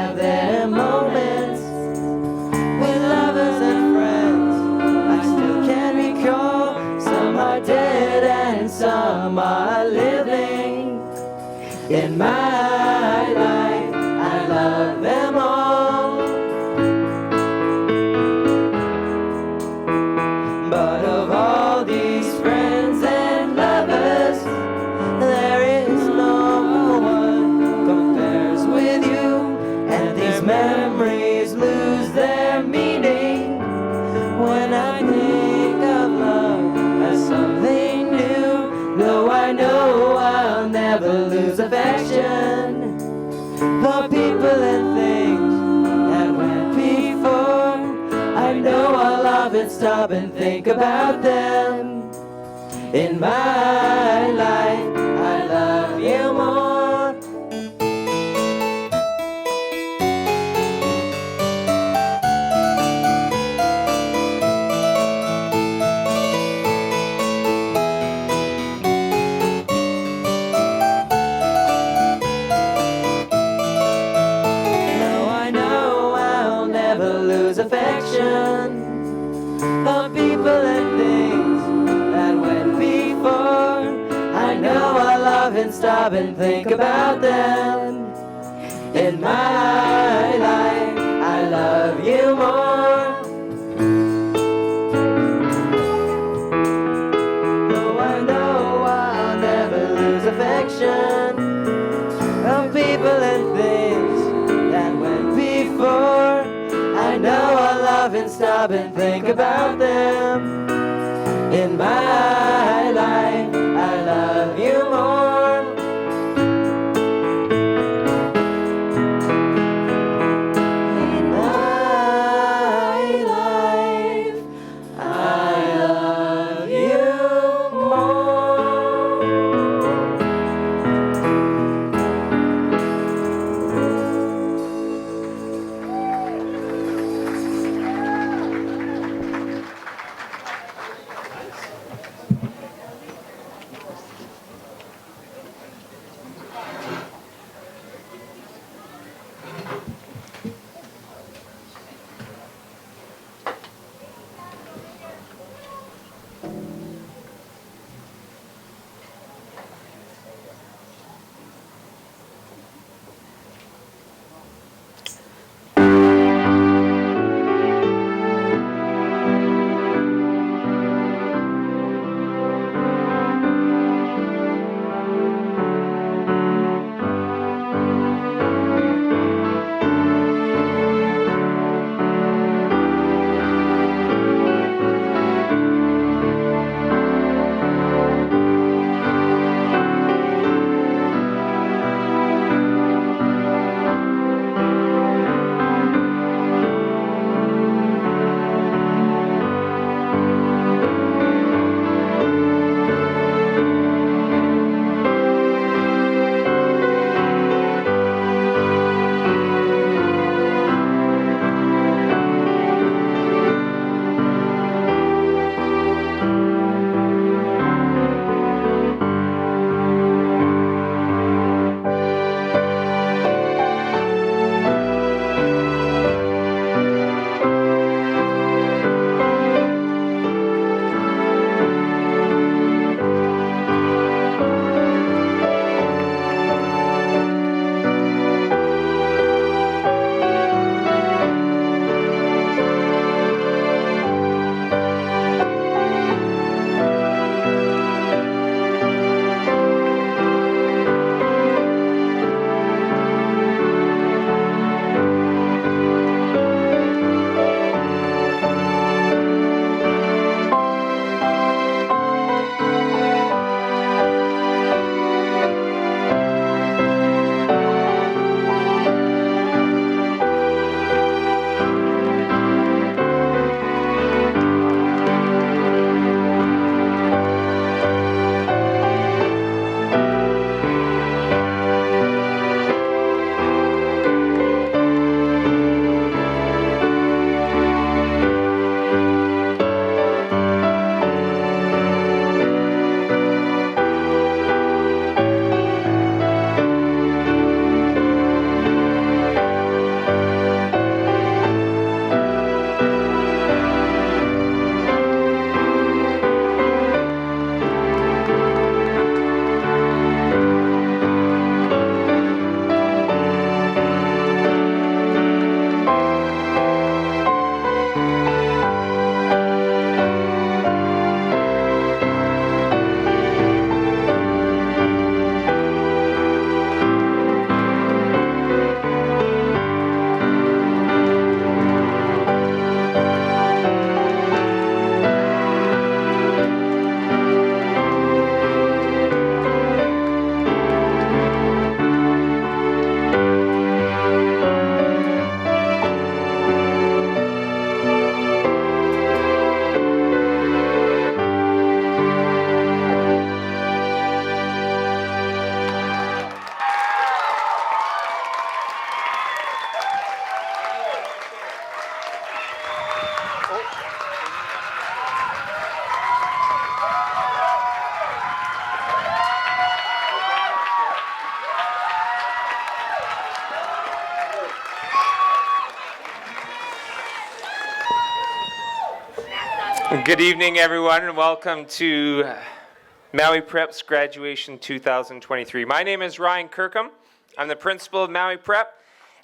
have their moments with lovers and friends. I still can recall some are dead and some are living. In my life, I love them all. But of all these friends and lovers, there is no one compares with you. And these memories lose their meaning when I think of love as something new. Though I know I'll never lose affection for people and things that went before. I know I'll love and stop and think about them. In my life, I love you more. Now I know I'll never lose affection for people and things that went before. I know I'll love and stop and think about them. In my life, I love you more. Though I know I'll never lose affection of people and things that went before. I know I'll love and stop and think about them. In my life, I love you more. In my life, I love you more. Good evening, everyone, and welcome to Maui Prep's Graduation 2023. My name is Ryan Kirkham. I'm the principal of Maui Prep,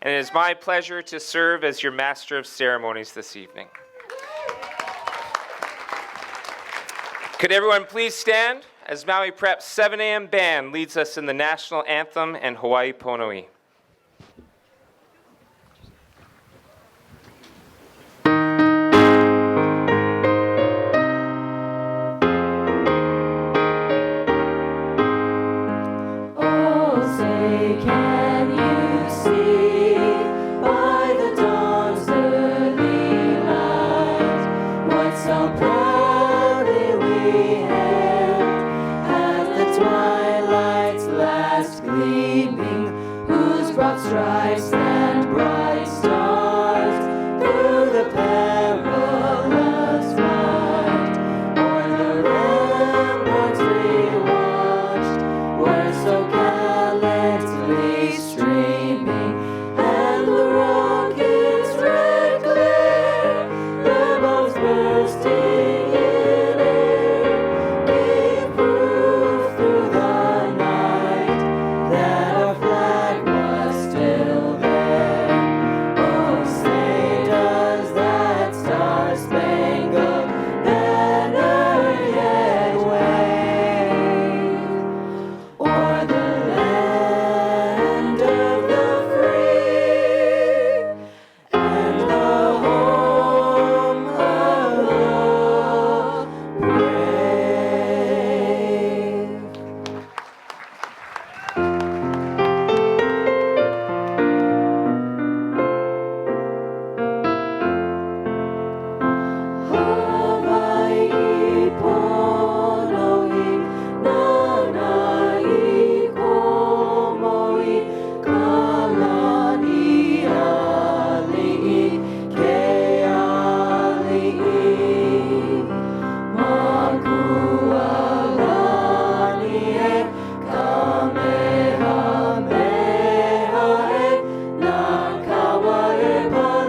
and it is my pleasure to serve as your Master of Ceremonies this evening. Could everyone please stand as Maui Prep's 7 a.m. band leads us in the National Anthem and Hawaii Pono'i. Stripes and bright stars through the perilous fight, o'er the ramparts we watched, were so gallantly streaming, and the rockets' red glare, their bombs bursting in air, gave proof through the night that our flag was still there. Oh, say does that star-spangled banner yet wave o'er the land of the free and the home of the brave? Hawaii Pono'i, Nana'i Komoi, Kalani Ali'i, Keali'i, Makualani e Kamehameha e Nakawa e Pale.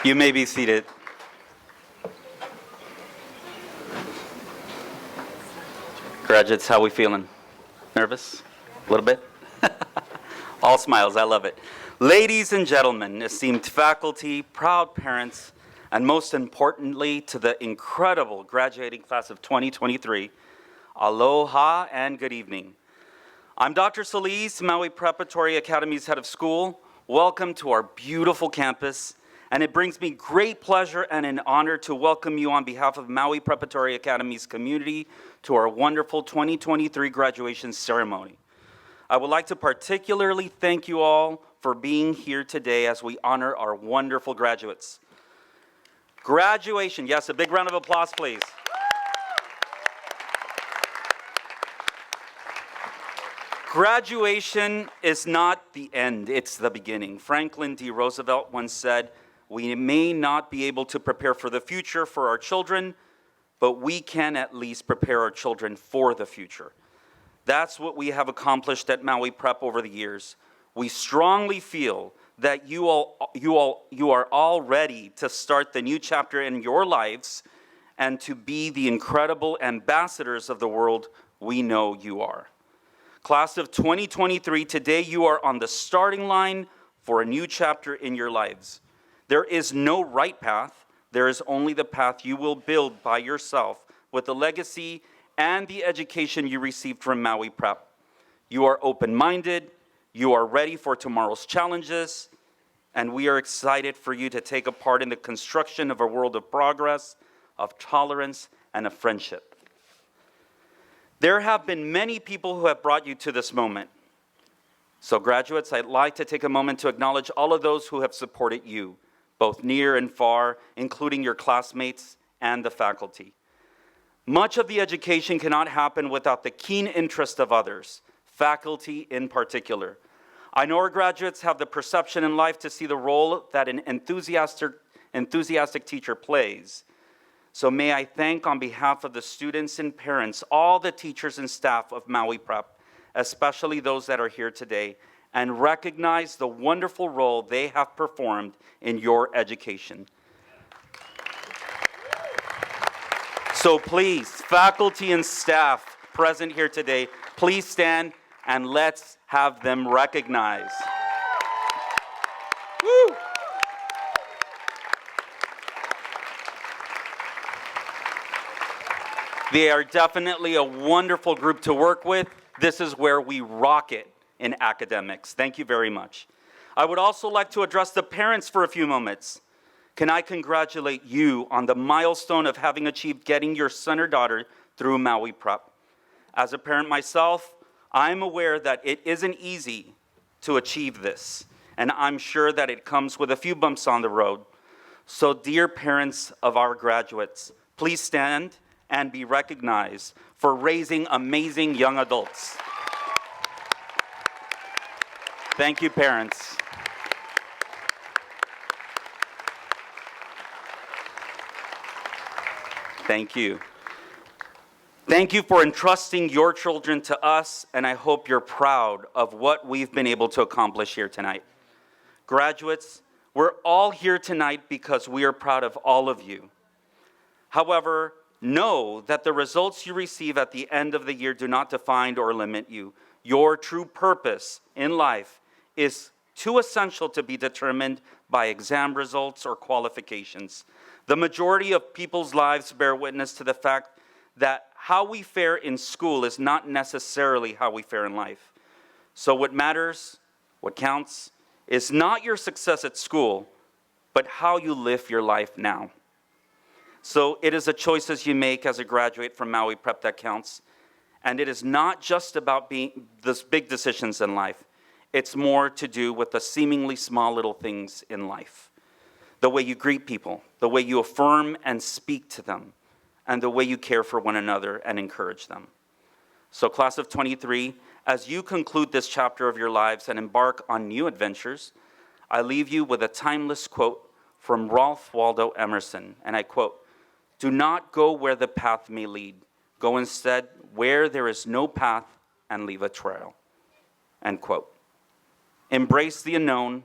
You may be seated. Graduates, how we feeling? Nervous? A little bit? All smiles, I love it. Ladies and gentlemen, esteemed faculty, proud parents, and most importantly, to the incredible graduating class of 2023, aloha and good evening. I'm Dr. Solis, Maui Preparatory Academy's head of school. Welcome to our beautiful campus, and it brings me great pleasure and an honor to welcome you on behalf of Maui Preparatory Academy's community to our wonderful 2023 graduation ceremony. I would like to particularly thank you all for being here today as we honor our wonderful graduates. Graduation, yes, a big round of applause, please. Graduation is not the end, it's the beginning. Franklin D. Roosevelt once said, "We may not be able to prepare for the future for our children, but we can at least prepare our children for the future." That's what we have accomplished at Maui Prep over the years. We strongly feel that you are all ready to start the new chapter in your lives and to be the incredible ambassadors of the world we know you are. Class of 2023, today you are on the starting line for a new chapter in your lives. There is no right path. There is only the path you will build by yourself with the legacy and the education you received from Maui Prep. You are open-minded, you are ready for tomorrow's challenges, and we are excited for you to take a part in the construction of a world of progress, of tolerance, and of friendship. There have been many people who have brought you to this moment. So graduates, I'd like to take a moment to acknowledge all of those who have supported you, both near and far, including your classmates and the faculty. Much of the education cannot happen without the keen interest of others, faculty in particular. I know our graduates have the perception in life to see the role that an enthusiastic teacher plays. So may I thank on behalf of the students and parents, all the teachers and staff of Maui Prep, especially those that are here today, and recognize the wonderful role they have performed in your education. So please, faculty and staff present here today, please stand and let's have them recognized. Woo! They are definitely a wonderful group to work with. This is where we rock it in academics. Thank you very much. I would also like to address the parents for a few moments. Can I congratulate you on the milestone of having achieved getting your son or daughter through Maui Prep? As a parent myself, I'm aware that it isn't easy to achieve this, and I'm sure that it comes with a few bumps on the road. So dear parents of our graduates, please stand and be recognized for raising amazing young adults. Thank you, parents. Thank you. Thank you for entrusting your children to us, and I hope you're proud of what we've been able to accomplish here tonight. Graduates, we're all here tonight because we are proud of all of you. However, know that the results you receive at the end of the year do not define or limit you. Your true purpose in life is too essential to be determined by exam results or qualifications. The majority of people's lives bear witness to the fact that how we fare in school is not necessarily how we fare in life. So what matters, what counts, is not your success at school, but how you live your life now. So it is the choices you make as a graduate from Maui Prep that counts. And it is not just about being those big decisions in life. It's more to do with the seemingly small little things in life. The way you greet people, the way you affirm and speak to them, and the way you care for one another and encourage them. So class of 23, as you conclude this chapter of your lives and embark on new adventures, I leave you with a timeless quote from Ralph Waldo Emerson, and I quote, "Do not go where the path may lead. Go instead where there is no path and leave a trail." End quote. Embrace the unknown,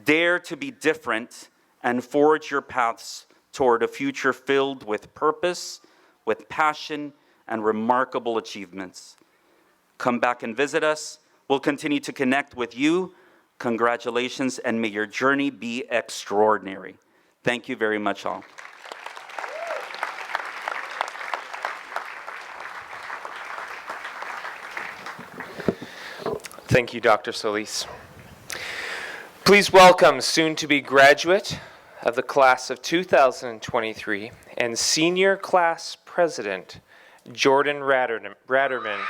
dare to be different, and forge your paths toward a future filled with purpose, with passion, and remarkable achievements. Come back and visit us. We'll continue to connect with you. Congratulations, and may your journey be extraordinary. Thank you very much, all. Thank you, Dr. Solis. Please welcome soon-to-be graduate of the class of 2023 and senior class president, Jordan Ratterman,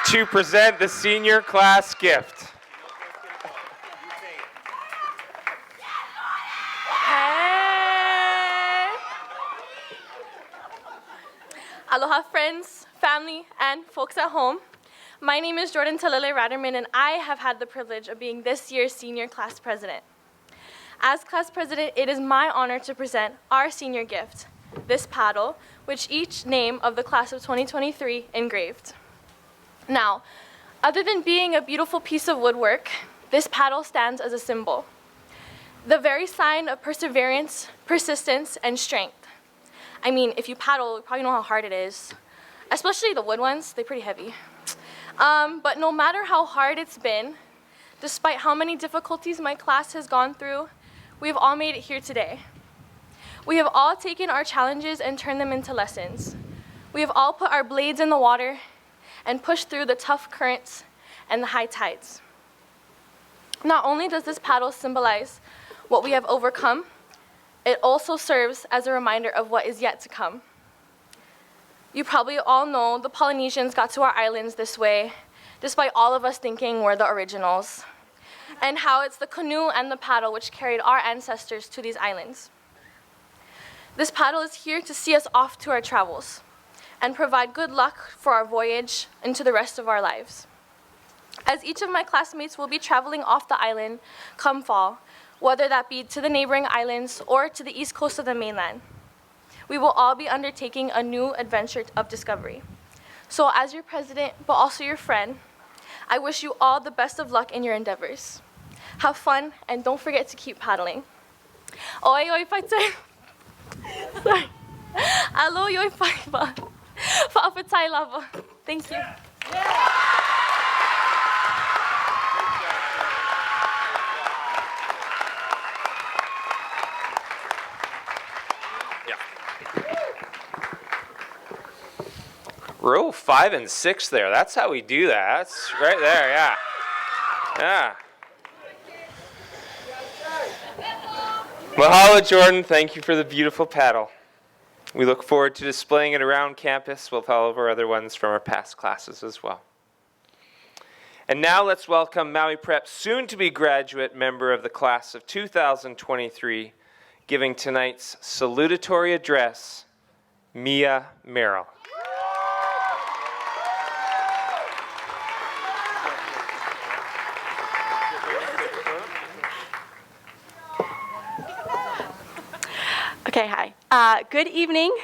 to present the senior class gift. Hey! Aloha, friends, family, and folks at home. My name is Jordan Talele Ratterman, and I have had the privilege of being this year's senior class president. As class president, it is my honor to present our senior gift, this paddle, which each name of the class of 2023 engraved. Now, other than being a beautiful piece of woodwork, this paddle stands as a symbol, the very sign of perseverance, persistence, and strength. I mean, if you paddle, you probably know how hard it is, especially the wood ones, they're pretty heavy. But no matter how hard it's been, despite how many difficulties my class has gone through, we've all made it here today. We have all taken our challenges and turned them into lessons. We have all put our blades in the water and pushed through the tough currents and the high tides. Not only does this paddle symbolize what we have overcome, it also serves as a reminder of what is yet to come. You probably all know the Polynesians got to our islands this way, despite all of us thinking we're the originals, and how it's the canoe and the paddle which carried our ancestors to these islands. This paddle is here to see us off to our travels and provide good luck for our voyage into the rest of our lives. As each of my classmates will be traveling off the island come fall, whether that be to the neighboring islands or to the east coast of the mainland, we will all be undertaking a new adventure of discovery. So as your president, but also your friend, I wish you all the best of luck in your endeavors. Have fun, and don't forget to keep paddling. Oi, oi, paitay. Sorry. Alo, oi, paiba. Fa'apatai lava. Thank you. Row 5 and 6 there. That's how we do that. That's right there, yeah. Yeah. Mahalo, Jordan. Thank you for the beautiful paddle. We look forward to displaying it around campus with all of our other ones from our past classes as well. And now let's welcome Maui Prep's soon-to-be graduate member of the class of 2023, giving tonight's salutatory address, Mia Merrill. Okay, hi. Good evening,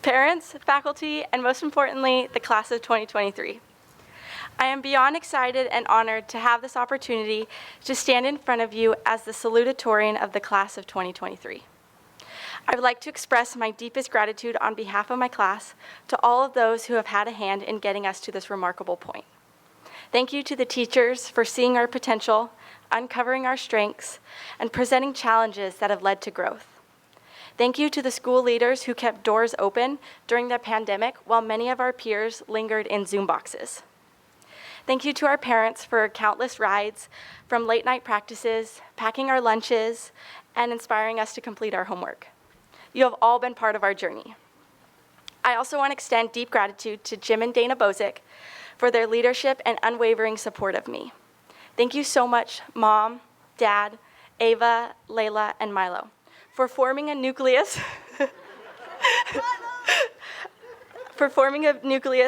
parents, faculty, and most importantly, the class of 2023. I am beyond excited and honored to have this opportunity to stand in front of you as the salutatorian of the class of 2023. I would like to express my deepest gratitude on behalf of my class to all of those who have had a hand in getting us to this remarkable point. Thank you to the teachers for seeing our potential, uncovering our strengths, and presenting challenges that have led to growth. Thank you to the school leaders who kept doors open during the pandemic while many of our peers lingered in Zoom boxes. Thank you to our parents for countless rides, from late night practices, packing our lunches, and inspiring us to complete our homework. You have all been part of our journey. I also want to extend deep gratitude to Jim and Dana Bozick for their leadership and unwavering support of me. Thank you so much, Mom, Dad, Ava, Layla, and Milo, for forming a nucleus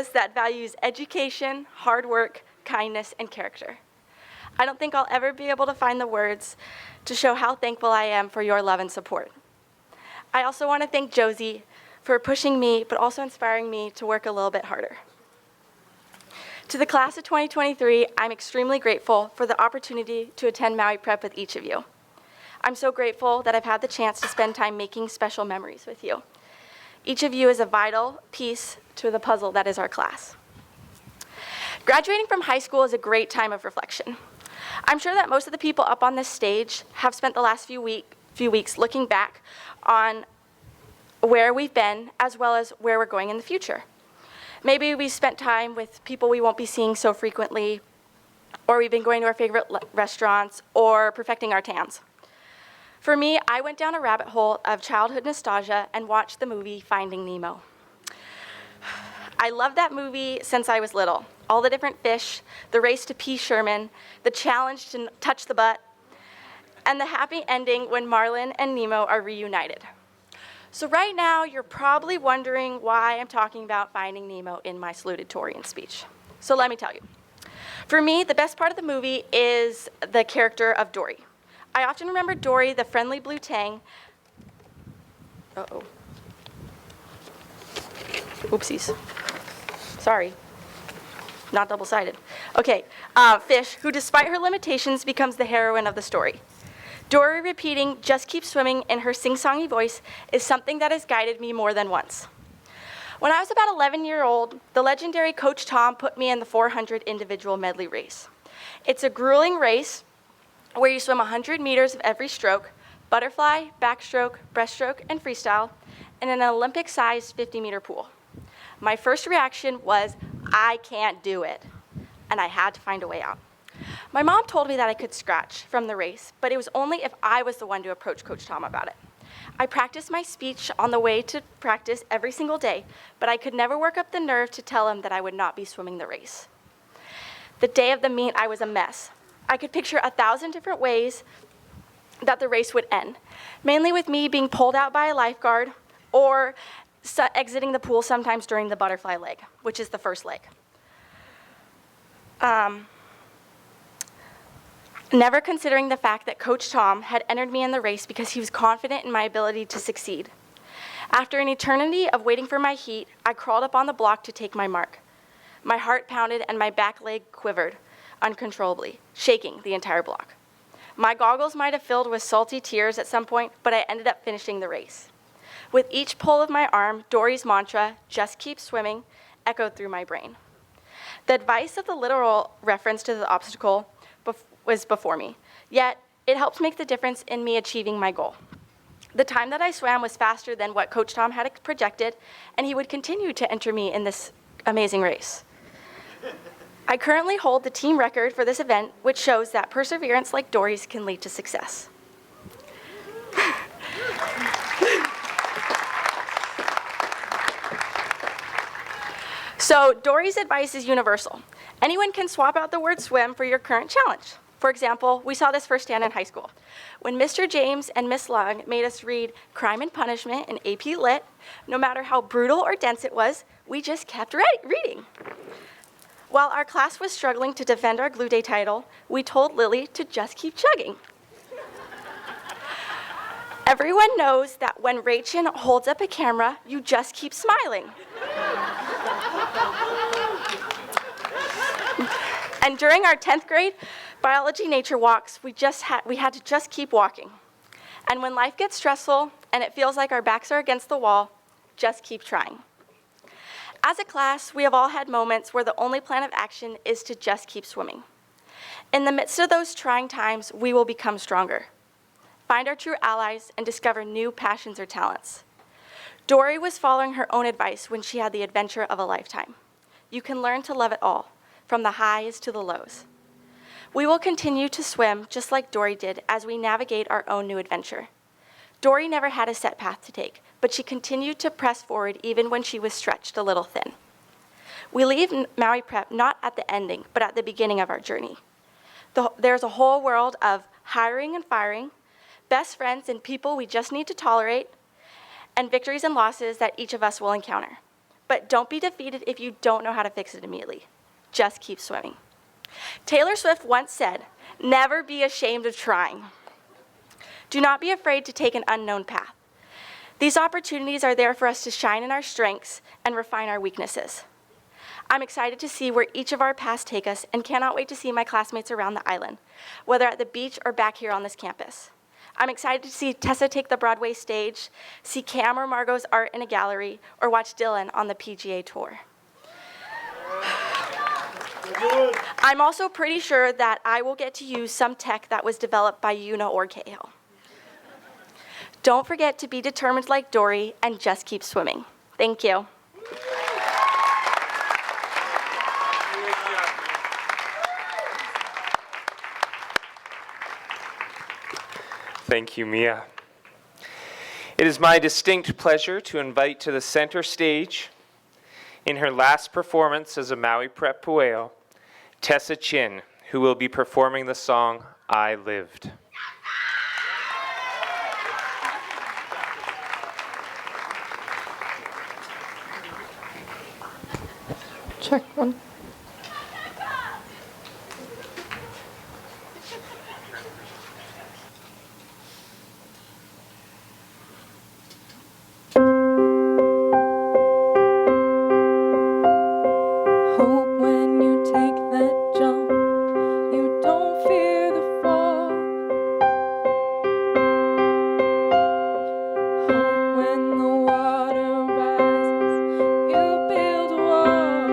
that values education, hard work, kindness, and character. I don't think I'll ever be able to find the words to show how thankful I am for your love and support. I also want to thank Josie for pushing me, but also inspiring me to work a little bit harder. To the class of 2023, I'm extremely grateful for the opportunity to attend Maui Prep with each of you. I'm so grateful that I've had the chance to spend time making special memories with you. Each of you is a vital piece to the puzzle that is our class. Graduating from high school is a great time of reflection. I'm sure that most of the people up on this stage have spent the last few weeks looking back on where we've been as well as where we're going in the future. Maybe we spent time with people we won't be seeing so frequently, or we've been going to our favorite restaurants, or perfecting our tans. For me, I went down a rabbit hole of childhood nostalgia and watched the movie Finding Nemo. I loved that movie since I was little. All the different fish, the race to P. Sherman, the challenge to touch the butt, and the happy ending when Marlin and Nemo are reunited. So right now, you're probably wondering why I'm talking about Finding Nemo in my salutatorian speech. So let me tell you. For me, the best part of the movie is the character of Dory. I often remember Dory, the friendly blue tang. Uh-oh. Oopsies. Sorry. Not double-sided. Okay, fish, who despite her limitations becomes the heroine of the story. Dory repeating, "just keep swimming" in her sing-songy voice is something that has guided me more than once. When I was about 11 years old, the legendary Coach Tom put me in the 400 individual medley race. It's a grueling race where you swim 100 meters of every stroke, butterfly, backstroke, breaststroke, and freestyle, in an Olympic-sized 50-meter pool. My first reaction was, I can't do it, and I had to find a way out. My mom told me that I could scratch from the race, but it was only if I was the one to approach Coach Tom about it. I practiced my speech on the way to practice every single day, but I could never work up the nerve to tell him that I would not be swimming the race. The day of the meet, I was a mess. I could picture 1,000 different ways that the race would end, mainly with me being pulled out by a lifeguard, or exiting the pool sometimes during the butterfly leg, which is the first leg. Never considering the fact that Coach Tom had entered me in the race because he was confident in my ability to succeed. After an eternity of waiting for my heat, I crawled up on the block to take my mark. My heart pounded and my back leg quivered uncontrollably, shaking the entire block. My goggles might have filled with salty tears at some point, but I ended up finishing the race. With each pull of my arm, Dory's mantra, "Just keep swimming," echoed through my brain. The advice of the literal reference to the obstacle was before me, yet it helped make the difference in me achieving my goal. The time that I swam was faster than what Coach Tom had projected, and he would continue to enter me in this amazing race. I currently hold the team record for this event, which shows that perseverance like Dory's can lead to success. So Dory's advice is universal. Anyone can swap out the word swim for your current challenge. For example, we saw this firsthand in high school. When Mr. James and Miss Lung made us read Crime and Punishment in AP Lit, no matter how brutal or dense it was, we just kept reading. While our class was struggling to defend our Glue Day title, we told Lily to just keep chugging. Everyone knows that when Rachel holds up a camera, you just keep smiling. And during our 10th grade biology nature walks, we had to just keep walking. And when life gets stressful and it feels like our backs are against the wall, just keep trying. As a class, we have all had moments where the only plan of action is to just keep swimming. In the midst of those trying times, we will become stronger, find our true allies, and discover new passions or talents. Dory was following her own advice when she had the adventure of a lifetime. You can learn to love it all, from the highs to the lows. We will continue to swim just like Dory did as we navigate our own new adventure. Dory never had a set path to take, but she continued to press forward even when she was stretched a little thin. We leave Maui Prep not at the ending, but at the beginning of our journey. There's a whole world of hiring and firing, best friends and people we just need to tolerate, and victories and losses that each of us will encounter. But don't be defeated if you don't know how to fix it immediately. Just keep swimming. Taylor Swift once said, "Never be ashamed of trying." Do not be afraid to take an unknown path. These opportunities are there for us to shine in our strengths and refine our weaknesses. I'm excited to see where each of our paths take us and cannot wait to see my classmates around the island, whether at the beach or back here on this campus. I'm excited to see Tessa take the Broadway stage, see Cam or Margot's art in a gallery, or watch Dylan on the PGA Tour. I'm also pretty sure that I will get to use some tech that was developed by Una or Cahill. Don't forget to be determined like Dory and just keep swimming. Thank you. Thank you, Mia. It is my distinct pleasure to invite to the center stage, in her last performance as a Maui Prep Pueo, Tessa Chin, who will be performing the song, "I Lived." Check one. Hope when you take that jump, you don't fear the fall. Hope when the water rises, you build a wall.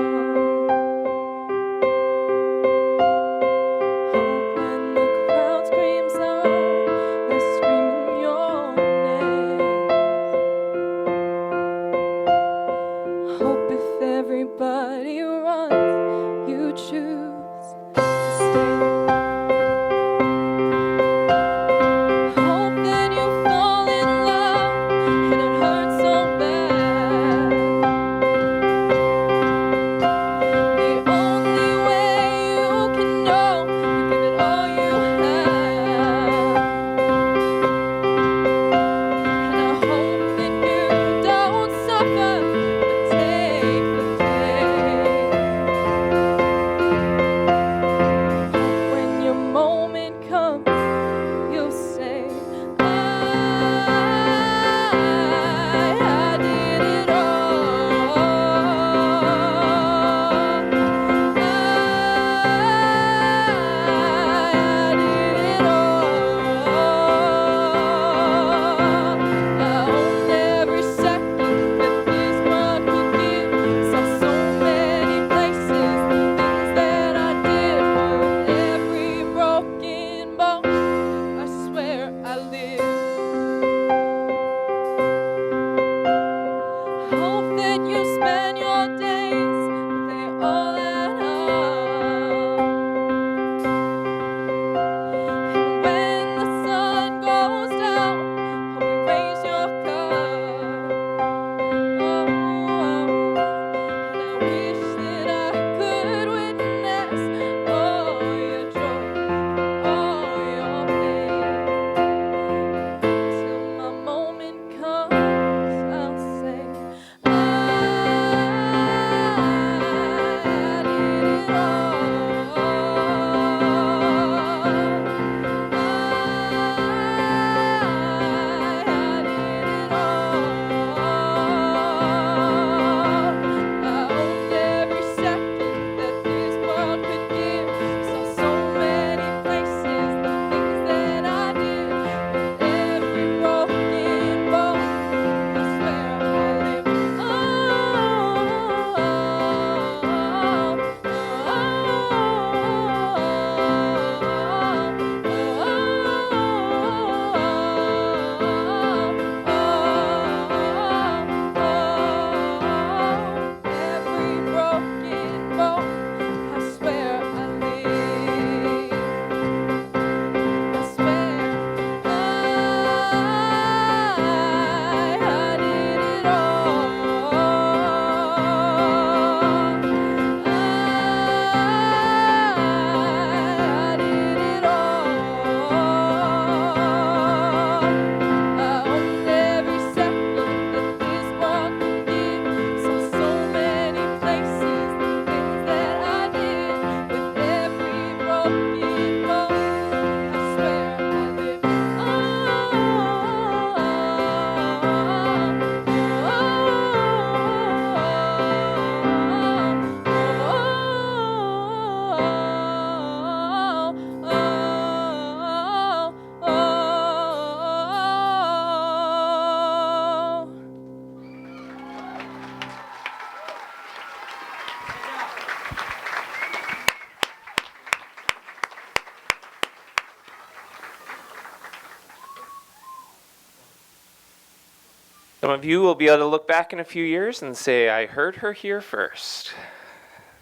Some of you will be able to look back in a few years and say, I heard her here first.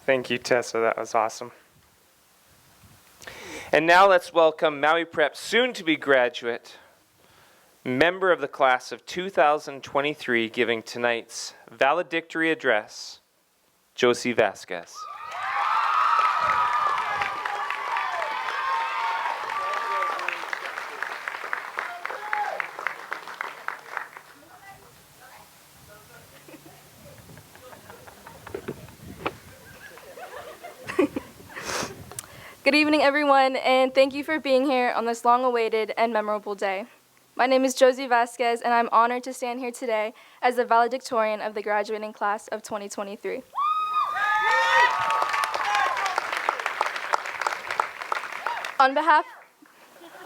Thank you, Tessa. That was awesome. And now let's welcome Maui Prep soon-to-be graduate, member of the class of 2023, giving tonight's valedictory address, Josie Vasquez. Good evening, everyone, and thank you for being here on this long-awaited and memorable day. My name is Josie Vasquez, and I'm honored to stand here today as the valedictorian of the graduating class of 2023.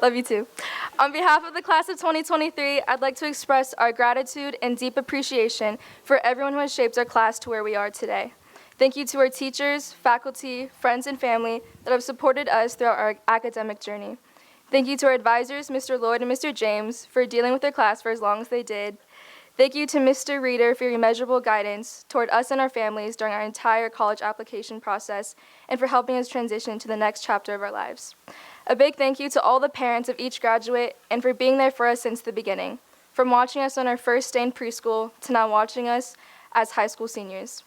Love you too. On behalf of the class of 2023, I'd like to express our gratitude and deep appreciation for everyone who has shaped our class to where we are today. Thank you to our teachers, faculty, friends, and family that have supported us throughout our academic journey. Thank you to our advisors, Mr. Lloyd and Mr. James, for dealing with their class for as long as they did. Thank you to Mr. Reeder for your immeasurable guidance toward us and our families during our entire college application process and for helping us transition to the next chapter of our lives. A big thank you to all the parents of each graduate and for being there for us since the beginning, from watching us on our first day in preschool to now watching us as high school seniors.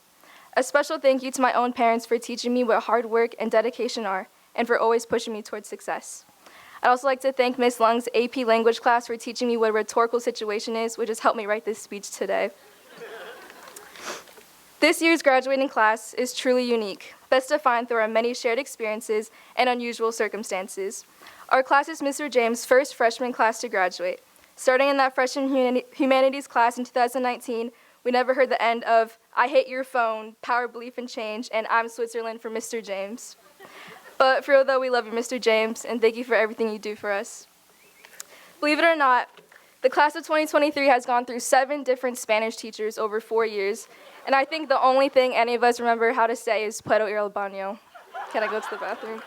A special thank you to my own parents for teaching me what hard work and dedication are, and for always pushing me towards success. I'd also like to thank Ms. Lung's AP language class for teaching me what a rhetorical situation is, which has helped me write this speech today. This year's graduating class is truly unique, best defined through our many shared experiences and unusual circumstances. Our class is Mr. James' first freshman class to graduate. Starting in that freshman humanities class in 2019, we never heard the end of I hate your phone, power, belief, and change, and I'm Switzerland for Mr. James. But for real though, we love you, Mr. James, and thank you for everything you do for us. Believe it or not, the class of 2023 has gone through 7 different Spanish teachers over 4 years, and I think the only thing any of us remember how to say is Puedo ir al baño. Can I go to the bathroom?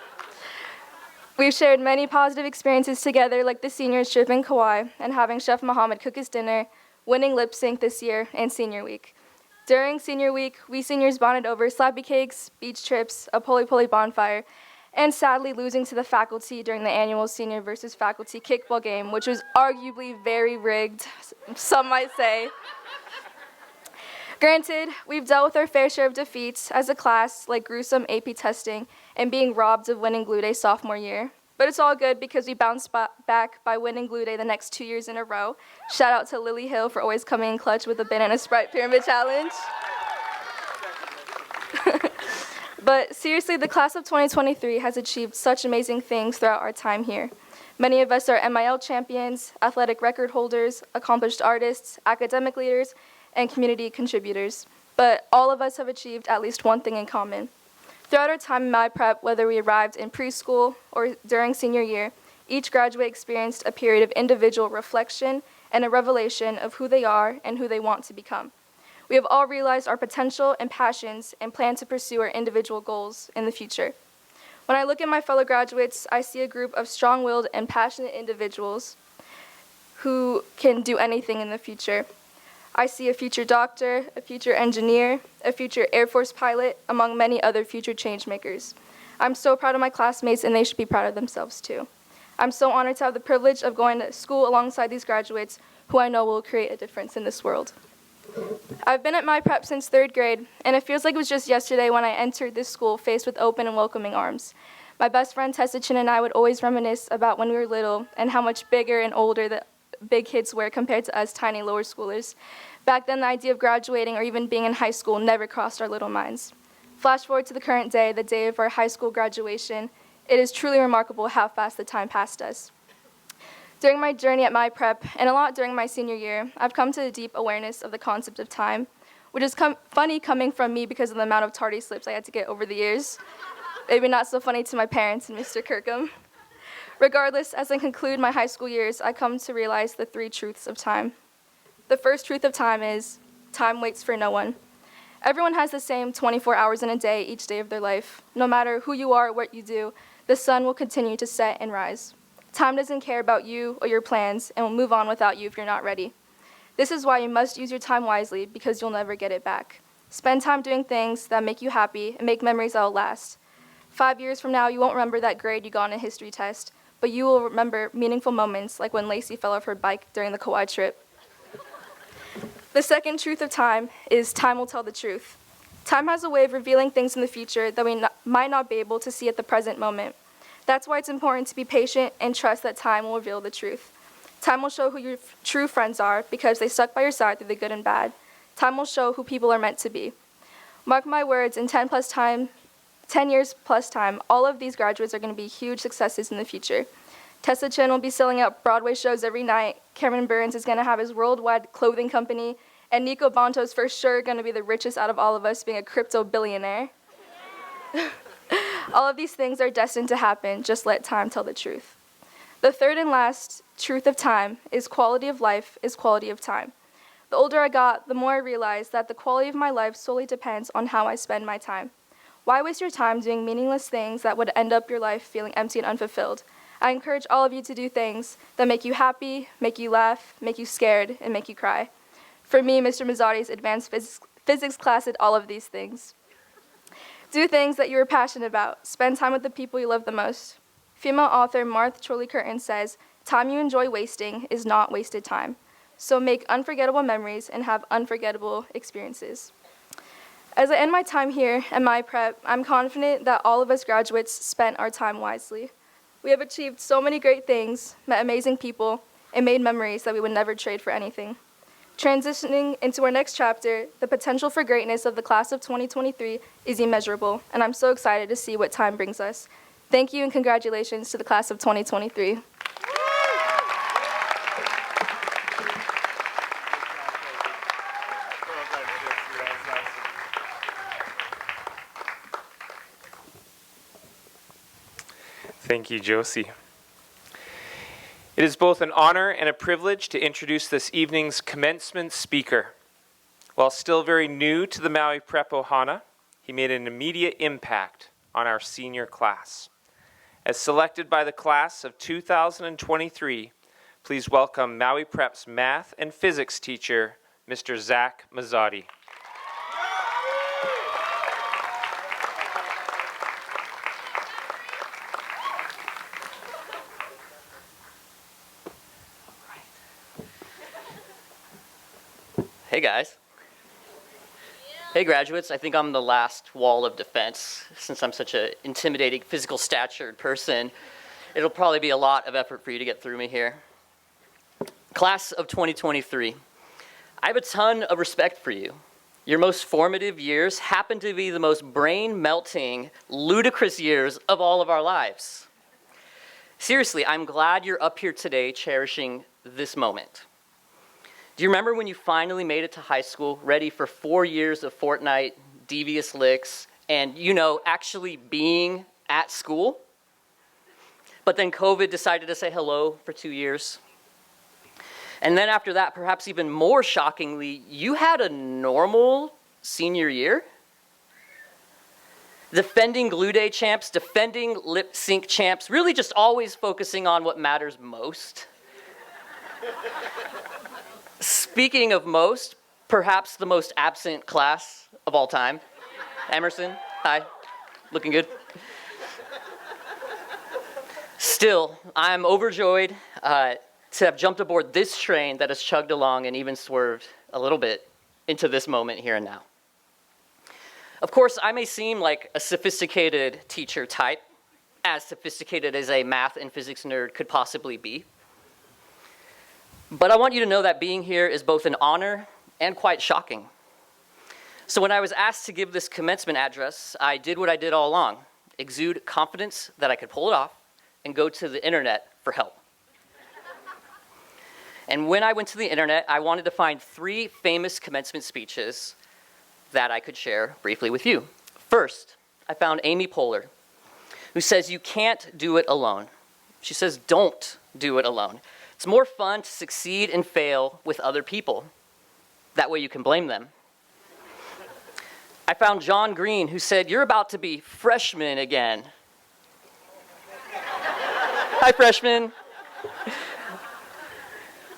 We've shared many positive experiences together, like the seniors trip in Kauai and having Chef Muhammad cook us dinner, winning lip sync this year, and senior week. During senior week, we seniors bonded over slappy cakes, beach trips, a poli-poli bonfire, and sadly losing to the faculty during the annual senior versus faculty kickball game, which was arguably very rigged, some might say. Granted, we've dealt with our fair share of defeats as a class, like gruesome AP testing and being robbed of winning Glue Day sophomore year. But it's all good because we bounced back by winning Glue Day the next 2 years in a row. Shout out to Lily Hill for always coming in clutch with the Banana Sprite Pyramid Challenge. But seriously, the class of 2023 has achieved such amazing things throughout our time here. Many of us are MIL champions, athletic record holders, accomplished artists, academic leaders, and community contributors. But all of us have achieved at least one thing in common. Throughout our time in Maui Prep, whether we arrived in preschool or during senior year, each graduate experienced a period of individual reflection and a revelation of who they are and who they want to become. We have all realized our potential and passions and plan to pursue our individual goals in the future. When I look at my fellow graduates, I see a group of strong-willed and passionate individuals who can do anything in the future. I see a future doctor, a future engineer, a future Air Force pilot, among many other future change makers. I'm so proud of my classmates, and they should be proud of themselves too. I'm so honored to have the privilege of going to school alongside these graduates who I know will create a difference in this world. I've been at Maui Prep since 3rd grade, and it feels like it was just yesterday when I entered this school faced with open and welcoming arms. My best friend Tessa Chin and I would always reminisce about when we were little and how much bigger and older the big kids were compared to us tiny lower schoolers. Back then, the idea of graduating or even being in high school never crossed our little minds. Flash forward to the current day, the day of our high school graduation. It is truly remarkable how fast the time passed us. During my journey at Maui Prep, and a lot during my senior year, I've come to a deep awareness of the concept of time, which is funny coming from me because of the amount of tardy slips I had to get over the years. Maybe not so funny to my parents and Mr. Kirkham. Regardless, as I conclude my high school years, I come to realize the 3 truths of time. The first truth of time is, time waits for no one. Everyone has the same 24 hours in a day each day of their life. No matter who you are or what you do, the sun will continue to set and rise. Time doesn't care about you or your plans and will move on without you if you're not ready. This is why you must use your time wisely, because you'll never get it back. Spend time doing things that make you happy and make memories that will last. 5 years from now, you won't remember that grade you got on a history test, but you will remember meaningful moments like when Lacey fell off her bike during the Kauai trip. The second truth of time is time will tell the truth. Time has a way of revealing things in the future that we might not be able to see at the present moment. That's why it's important to be patient and trust that time will reveal the truth. Time will show who your true friends are because they stuck by your side through the good and bad. Time will show who people are meant to be. Mark my words, in 10 years plus time, all of these graduates are going to be huge successes in the future. Tessa Chin will be selling out Broadway shows every night. Cameron Burns is going to have his worldwide clothing company. And Nico Bonto's for sure going to be the richest out of all of us, being a crypto billionaire. All of these things are destined to happen. Just let time tell the truth. The third and last truth of time is quality of life is quality of time. The older I got, the more I realized that the quality of my life solely depends on how I spend my time. Why waste your time doing meaningless things that would end up your life feeling empty and unfulfilled? I encourage all of you to do things that make you happy, make you laugh, make you scared, and make you cry. For me, Mr. Mazzotti's advanced physics class did all of these things. Do things that you are passionate about. Spend time with the people you love the most. Female author Martha Chorley Curtin says, "Time you enjoy wasting is not wasted time." So make unforgettable memories and have unforgettable experiences. As I end my time here at Maui Prep, I'm confident that all of us graduates spent our time wisely. We have achieved so many great things, met amazing people, and made memories that we would never trade for anything. Transitioning into our next chapter, the potential for greatness of the class of 2023 is immeasurable, and I'm so excited to see what time brings us. Thank you and congratulations to the class of 2023. Thank you, Josie. It is both an honor and a privilege to introduce this evening's commencement speaker. While still very new to the Maui Prep Ohana, he made an immediate impact on our senior class. As selected by the class of 2023, please welcome Maui Prep's math and physics teacher, Mr. Zach Mazzotti. Hey guys. Hey graduates, I think I'm the last wall of defense. Since I'm such an intimidating physical statured person, it'll probably be a lot of effort for you to get through me here. Class of 2023, I have a ton of respect for you. Your most formative years happen to be the most brain-melting, ludicrous years of all of our lives. Seriously, I'm glad you're up here today cherishing this moment. Do you remember when you finally made it to high school, ready for 4 years of Fortnite, devious licks, and, actually being at school? But then COVID decided to say hello for 2 years. And then after that, perhaps even more shockingly, you had a normal senior year? Defending Glue Day champs, defending lip sync champs, really just always focusing on what matters most. Speaking of most, perhaps the most absent class of all time. Emerson, hi, looking good. Still, I'm overjoyed to have jumped aboard this train that has chugged along and even swerved a little bit into this moment here and now. Of course, I may seem like a sophisticated teacher type, as sophisticated as a math and physics nerd could possibly be. But I want you to know that being here is both an honor and quite shocking. So when I was asked to give this commencement address, I did what I did all along, exude confidence that I could pull it off and go to the internet for help. And when I went to the internet, I wanted to find 3 famous commencement speeches that I could share briefly with you. First, I found Amy Poehler, who says you can't do it alone. She says don't do it alone. It's more fun to succeed and fail with other people. That way you can blame them. I found John Green, who said, you're about to be freshmen again. Hi, freshmen.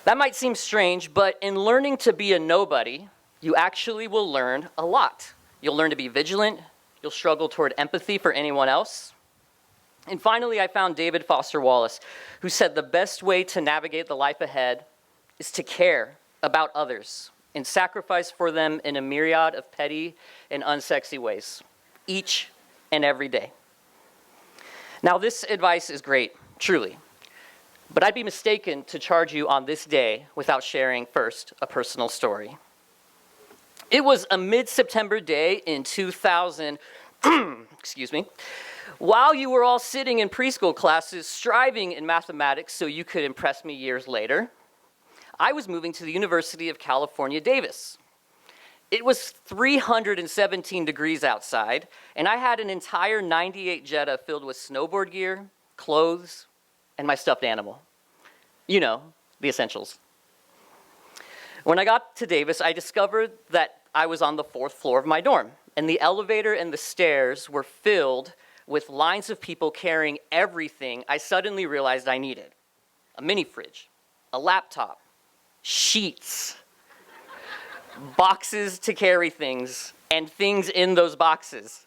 That might seem strange, but in learning to be a nobody, you actually will learn a lot. You'll learn to be vigilant, you'll struggle toward empathy for anyone else. And finally, I found David Foster Wallace, who said the best way to navigate the life ahead is to care about others and sacrifice for them in a myriad of petty and unsexy ways, each and every day. Now, this advice is great, truly. But I'd be mistaken to charge you on this day without sharing first a personal story. It was a mid-September day in 2000, excuse me, while you were all sitting in preschool classes striving in mathematics so you could impress me years later, I was moving to the University of California, Davis. It was 317 degrees outside, and I had an entire 98 Jetta filled with snowboard gear, clothes, and my stuffed animal. You know, the essentials. When I got to Davis, I discovered that I was on the 4th floor of my dorm, and the elevator and the stairs were filled with lines of people carrying everything I suddenly realized I needed. A mini fridge, a laptop, sheets, boxes to carry things, and things in those boxes.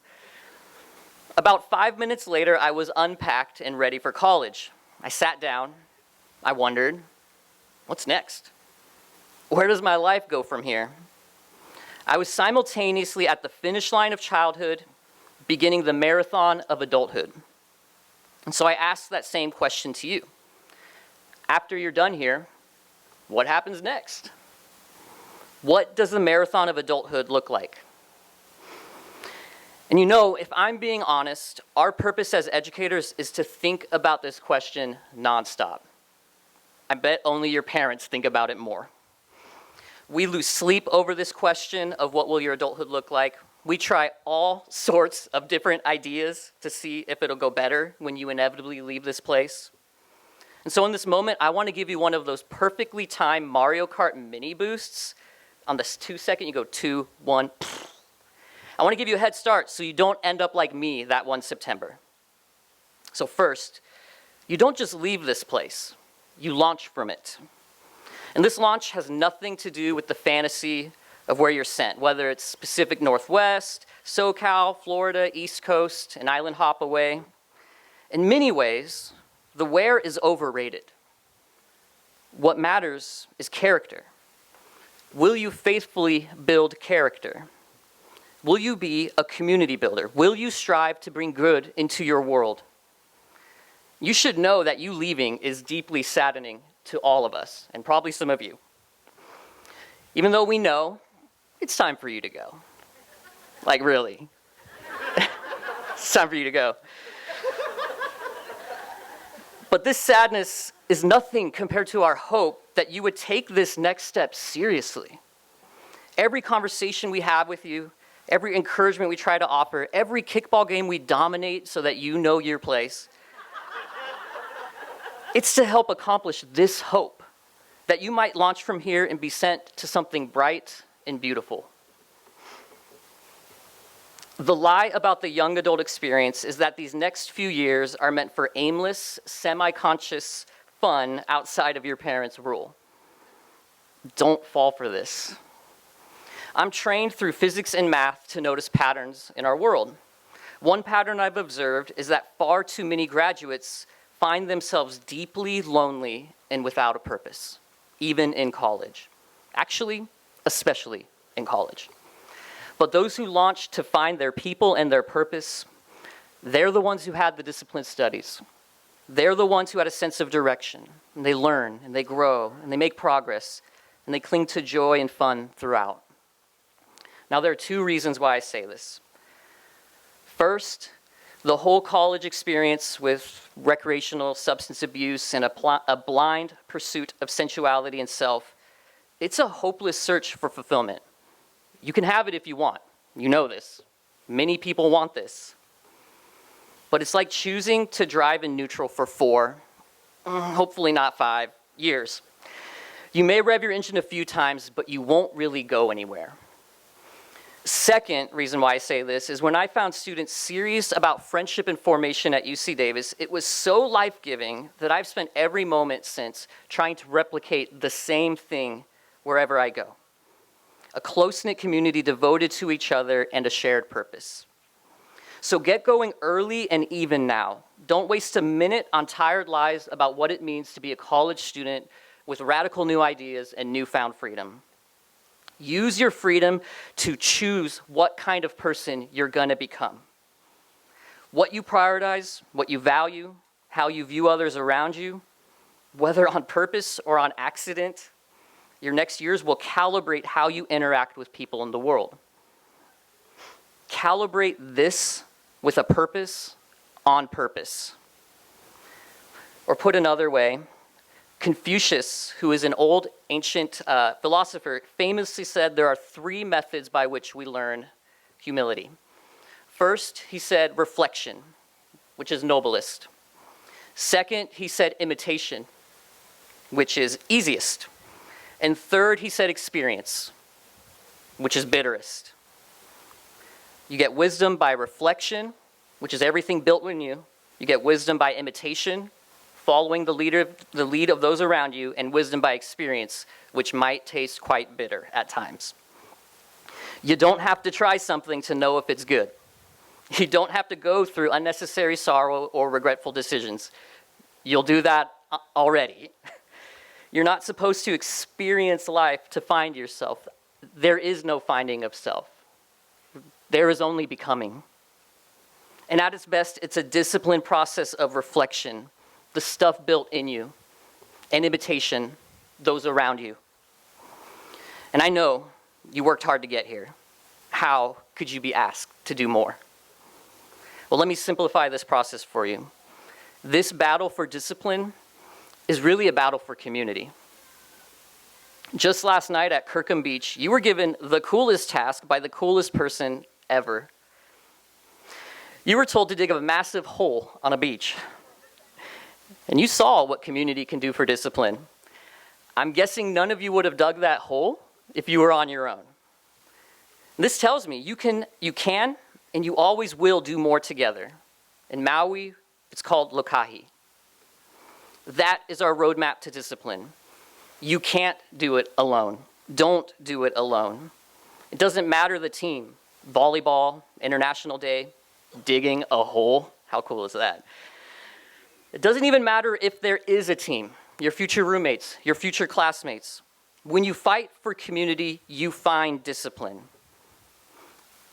About 5 minutes later, I was unpacked and ready for college. I sat down. I wondered, what's next? Where does my life go from here? I was simultaneously at the finish line of childhood, beginning the marathon of adulthood. And so I asked that same question to you. After you're done here, what happens next? What does the marathon of adulthood look like? And you know, if I'm being honest, our purpose as educators is to think about this question nonstop. I bet only your parents think about it more. We lose sleep over this question of what will your adulthood look like. We try all sorts of different ideas to see if it'll go better when you inevitably leave this place. And so in this moment, I want to give you one of those perfectly timed Mario Kart mini boosts. On this 2-second, you go 2, 1. I want to give you a head start so you don't end up like me that one September. So first, you don't just leave this place. You launch from it. And this launch has nothing to do with the fantasy of where you're sent, whether it's Pacific Northwest, SoCal, Florida, East Coast, an island hop away. In many ways, the where is overrated. What matters is character. Will you faithfully build character? Will you be a community builder? Will you strive to bring good into your world? You should know that you leaving is deeply saddening to all of us, and probably some of you. Even though we know it's time for you to go. Like, really. It's time for you to go. But this sadness is nothing compared to our hope that you would take this next step seriously. Every conversation we have with you, every encouragement we try to offer, every kickball game we dominate so that you know your place, it's to help accomplish this hope, that you might launch from here and be sent to something bright and beautiful. The lie about the young adult experience is that these next few years are meant for aimless, semi-conscious fun outside of your parents' rule. Don't fall for this. I'm trained through physics and math to notice patterns in our world. One pattern I've observed is that far too many graduates find themselves deeply lonely and without a purpose, even in college. Actually, especially in college. But those who launch to find their people and their purpose, they're the ones who had the disciplined studies. They're the ones who had a sense of direction, and they learn, and they grow, and they make progress, and they cling to joy and fun throughout. Now, there are two reasons why I say this. First, the whole college experience with recreational substance abuse and a blind pursuit of sensuality and self, it's a hopeless search for fulfillment. You can have it if you want. You know this. Many people want this. But it's like choosing to drive in neutral for 4, hopefully not 5, years. You may rev your engine a few times, but you won't really go anywhere. Second reason why I say this is when I found students serious about friendship and formation at UC Davis, it was so life-giving that I've spent every moment since trying to replicate the same thing wherever I go. A close-knit community devoted to each other and a shared purpose. So get going early and even now. Don't waste a minute on tired lies about what it means to be a college student with radical new ideas and newfound freedom. Use your freedom to choose what kind of person you're going to become. What you prioritize, what you value, how you view others around you, whether on purpose or on accident, your next years will calibrate how you interact with people in the world. Calibrate this with a purpose on purpose. Or put another way, Confucius, who is an old ancient philosopher, famously said there are three methods by which we learn humility. First, he said reflection, which is noblest. Second, he said imitation, which is easiest. And third, he said experience, which is bitterest. You get wisdom by reflection, which is everything built in you. You get wisdom by imitation, following the lead of those around you, and wisdom by experience, which might taste quite bitter at times. You don't have to try something to know if it's good. You don't have to go through unnecessary sorrow or regretful decisions. You'll do that already. You're not supposed to experience life to find yourself. There is no finding of self. There is only becoming. And at its best, it's a disciplined process of reflection, the stuff built in you, and imitation, those around you. And I know you worked hard to get here. How could you be asked to do more? Well, let me simplify this process for you. This battle for discipline is really a battle for community. Just last night at Kirkham Beach, you were given the coolest task by the coolest person ever. You were told to dig a massive hole on a beach. And you saw what community can do for discipline. I'm guessing none of you would have dug that hole if you were on your own. This tells me you can and you always will do more together. In Maui, it's called lokahi. That is our roadmap to discipline. You can't do it alone. Don't do it alone. It doesn't matter the team. Volleyball, International Day, digging a hole. How cool is that? It doesn't even matter if there is a team, your future roommates, your future classmates. When you fight for community, you find discipline.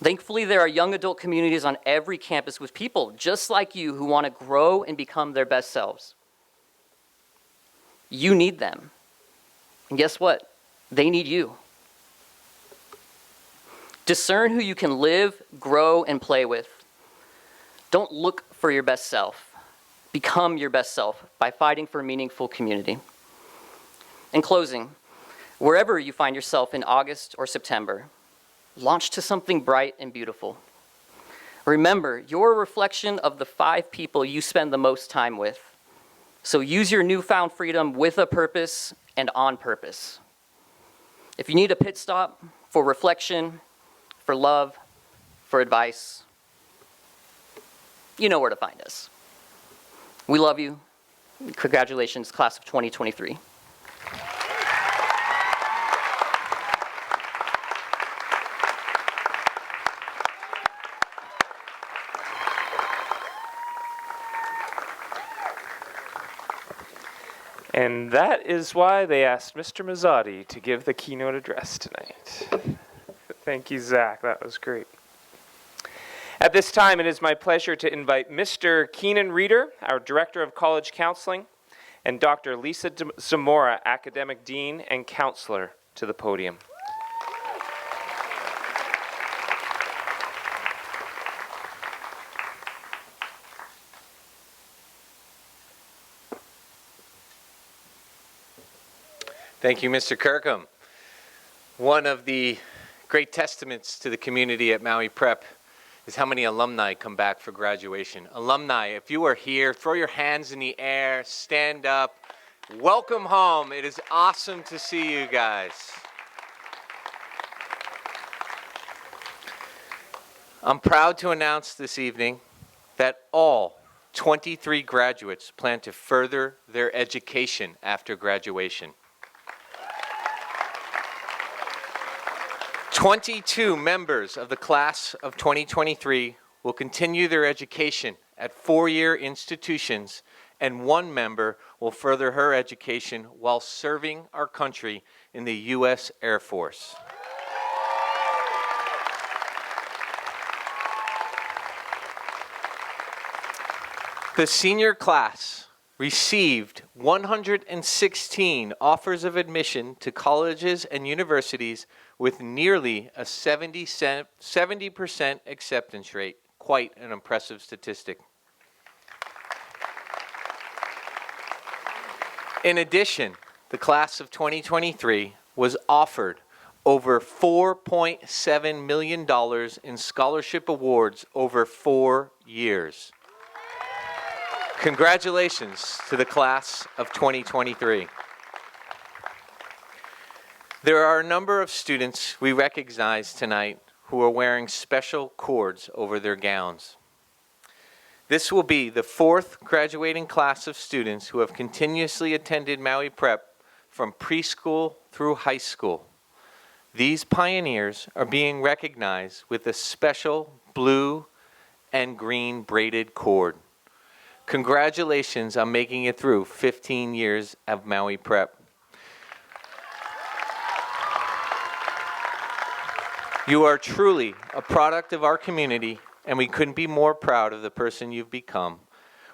Thankfully, there are young adult communities on every campus with people just like you who want to grow and become their best selves. You need them. And guess what? They need you. Discern who you can live, grow, and play with. Don't look for your best self. Become your best self by fighting for meaningful community. In closing, wherever you find yourself in August or September, launch to something bright and beautiful. Remember, you're a reflection of the 5 people you spend the most time with. So use your newfound freedom with a purpose and on purpose. If you need a pit stop for reflection, for love, for advice, you know where to find us. We love you. Congratulations, class of 2023. And that is why they asked Mr. Mazzotti to give the keynote address tonight. Thank you, Zach. That was great. At this time, it is my pleasure to invite Mr. Keenan Reeder, our Director of College Counseling, and Dr. Lisa Zamora, Academic Dean and Counselor, to the podium. Thank you, Mr. Kirkham. One of the great testaments to the community at Maui Prep is how many alumni come back for graduation. Alumni, if you are here, throw your hands in the air, stand up. Welcome home. It is awesome to see you guys. I'm proud to announce this evening that all 23 graduates plan to further their education after graduation. 22 members of the class of 2023 will continue their education at four-year institutions, and one member will further her education while serving our country in the U.S. Air Force. The senior class received 116 offers of admission to colleges and universities with nearly a 70% acceptance rate. Quite an impressive statistic. In addition, the class of 2023 was offered over $4.7 million in scholarship awards over 4 years. Congratulations to the class of 2023. There are a number of students we recognize tonight who are wearing special cords over their gowns. This will be the fourth graduating class of students who have continuously attended Maui Prep from preschool through high school. These pioneers are being recognized with a special blue and green braided cord. Congratulations on making it through 15 years of Maui Prep. You are truly a product of our community, and we couldn't be more proud of the person you've become.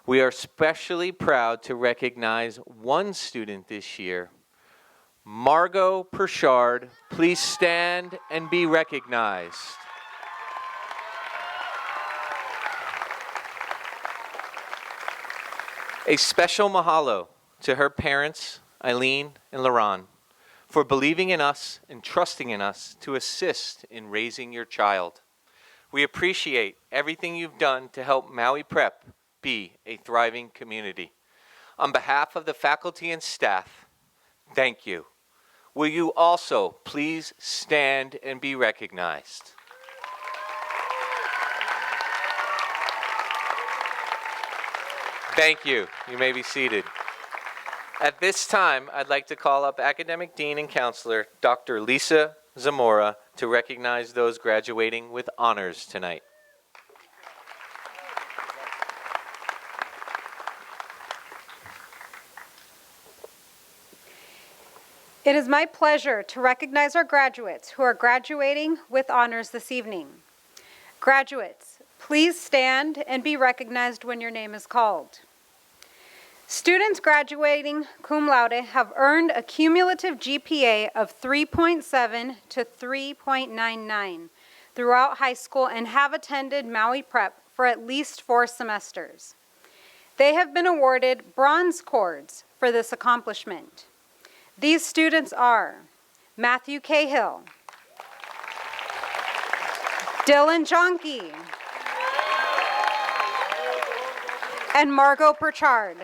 We are especially proud to recognize one student this year, Margot Perchard. Please stand and be recognized. A special mahalo to her parents, Eileen and Laron, for believing in us and trusting in us to assist in raising your child. We appreciate everything you've done to help Maui Prep be a thriving community. On behalf of the faculty and staff, thank you. Will you also please stand and be recognized? Thank you. You may be seated. At this time, I'd like to call up Academic Dean and Counselor Dr. Lisa Zamora to recognize those graduating with honors tonight. It is my pleasure to recognize our graduates who are graduating with honors this evening. Graduates, please stand and be recognized when your name is called. Students graduating cum laude have earned a cumulative GPA of 3.7 to 3.99 throughout high school and have attended Maui Prep for at least 4 semesters. They have been awarded bronze cords for this accomplishment. These students are Matthew Cahill, Dylan Jonke, and Margot Perchard.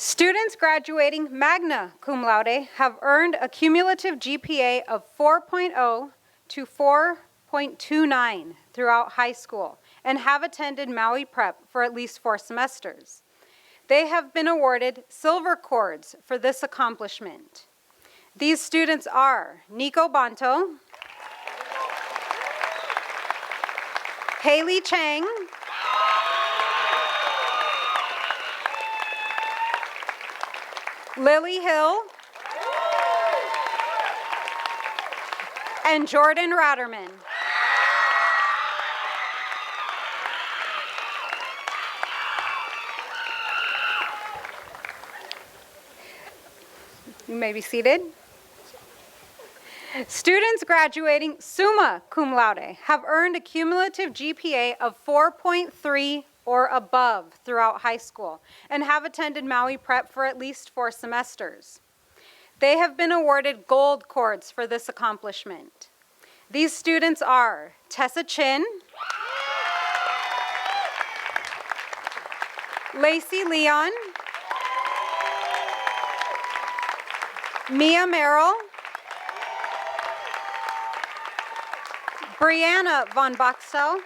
Students graduating magna cum laude have earned a cumulative GPA of 4.0 to 4.29 throughout high school and have attended Maui Prep for at least 4 semesters. They have been awarded silver cords for this accomplishment. These students are Nico Banto, Haley Chang, Lily Hill, and Jordan Ratterman. You may be seated. Students graduating summa cum laude have earned a cumulative GPA of 4.3 or above throughout high school and have attended Maui Prep for at least 4 semesters. They have been awarded gold cords for this accomplishment. These students are Tessa Chin, Lacey Leon, Mia Merrill, Brianna von Boxtel,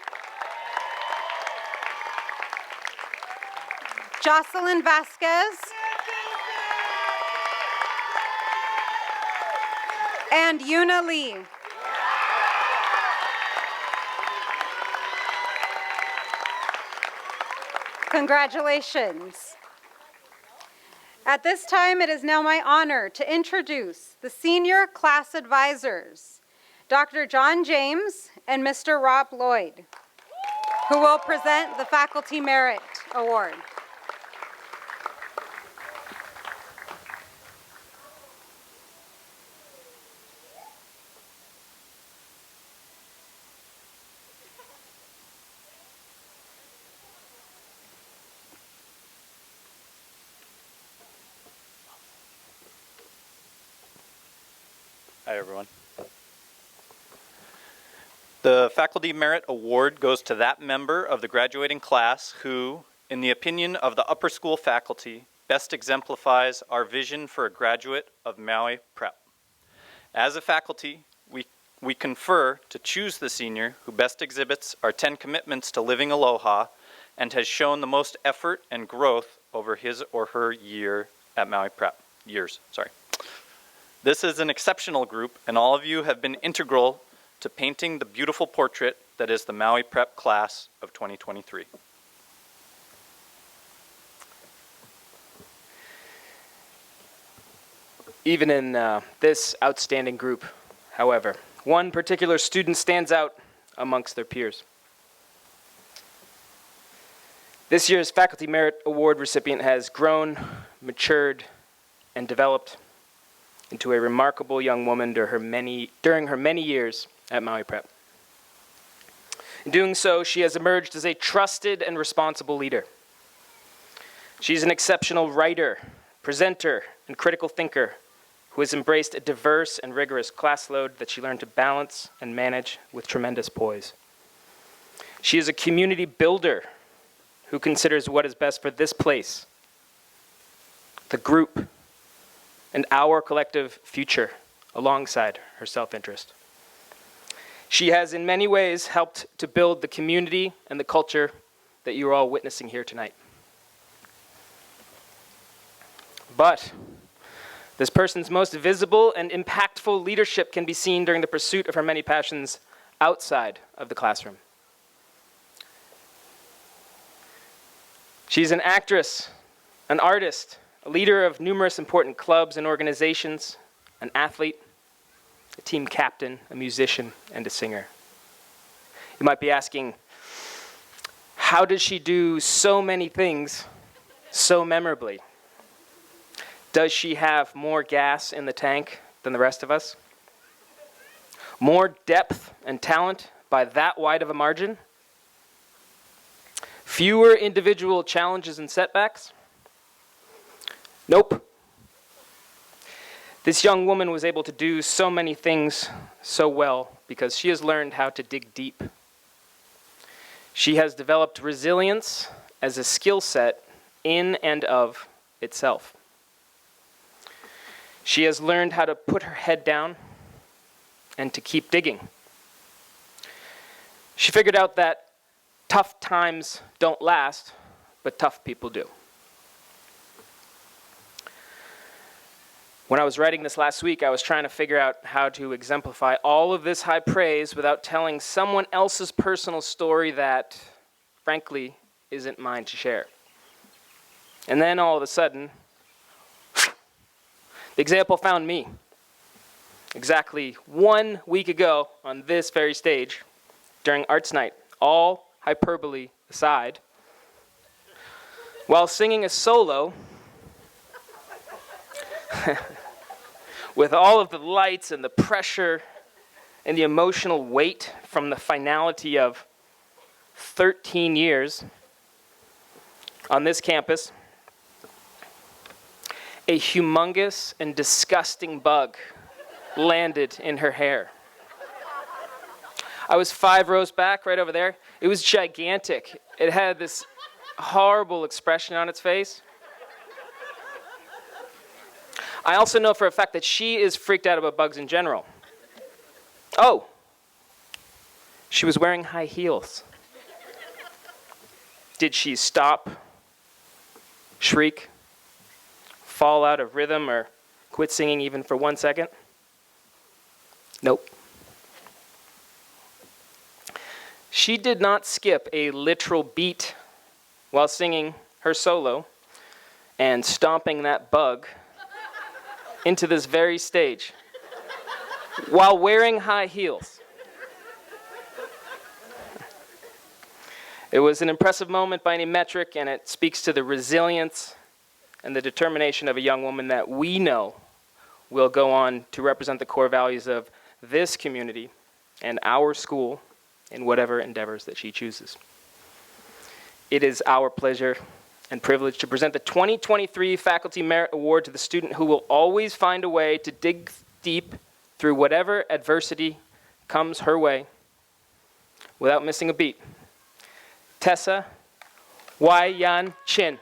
Jocelyn Vasquez, and Yuna Lee. Congratulations. At this time, it is now my honor to introduce the senior class advisors, Dr. John James and Mr. Rob Lloyd, who will present the Faculty Merit Award. Hi, everyone. The Faculty Merit Award goes to that member of the graduating class who, in the opinion of the upper school faculty, best exemplifies our vision for a graduate of Maui Prep. As a faculty, we confer to choose the senior who best exhibits our 10 commitments to living aloha and has shown the most effort and growth over his or her years at Maui Prep. This is an exceptional group, and all of you have been integral to painting the beautiful portrait that is the Maui Prep class of 2023. Even in this outstanding group, however, one particular student stands out amongst their peers. This year's Faculty Merit Award recipient has grown, matured, and developed into a remarkable young woman during her many years at Maui Prep. In doing so, she has emerged as a trusted and responsible leader. She's an exceptional writer, presenter, and critical thinker who has embraced a diverse and rigorous class load that she learned to balance and manage with tremendous poise. She is a community builder who considers what is best for this place, the group, and our collective future alongside her self-interest. She has in many ways helped to build the community and the culture that you are all witnessing here tonight. But this person's most visible and impactful leadership can be seen during the pursuit of her many passions outside of the classroom. She's an actress, an artist, a leader of numerous important clubs and organizations, an athlete, a team captain, a musician, and a singer. You might be asking, how does she do so many things so memorably? Does she have more gas in the tank than the rest of us? More depth and talent by that wide of a margin? Fewer individual challenges and setbacks? Nope. This young woman was able to do so many things so well because she has learned how to dig deep. She has developed resilience as a skill set in and of itself. She has learned how to put her head down and to keep digging. She figured out that tough times don't last, but tough people do. When I was writing this last week, I was trying to figure out how to exemplify all of this high praise without telling someone else's personal story that, frankly, isn't mine to share. And then all of a sudden, the example found me. Exactly 1 week ago on this very stage, during Arts Night, all hyperbole aside, while singing a solo, with all of the lights and the pressure and the emotional weight from the finality of 13 years on this campus, a humongous and disgusting bug landed in her hair. I was 5 rows back, right over there. It was gigantic. It had this horrible expression on its face. I also know for a fact that she is freaked out about bugs in general. Oh, she was wearing high heels. Did she stop, shriek, fall out of rhythm, or quit singing even for 1 second? Nope. She did not skip a literal beat while singing her solo and stomping that bug into this very stage while wearing high heels. It was an impressive moment by any metric, and it speaks to the resilience and the determination of a young woman that we know will go on to represent the core values of this community and our school in whatever endeavors that she chooses. It is our pleasure and privilege to present the 2023 Faculty Merit Award to the student who will always find a way to dig deep through whatever adversity comes her way without missing a beat. Tessa Wai-Yan Chin.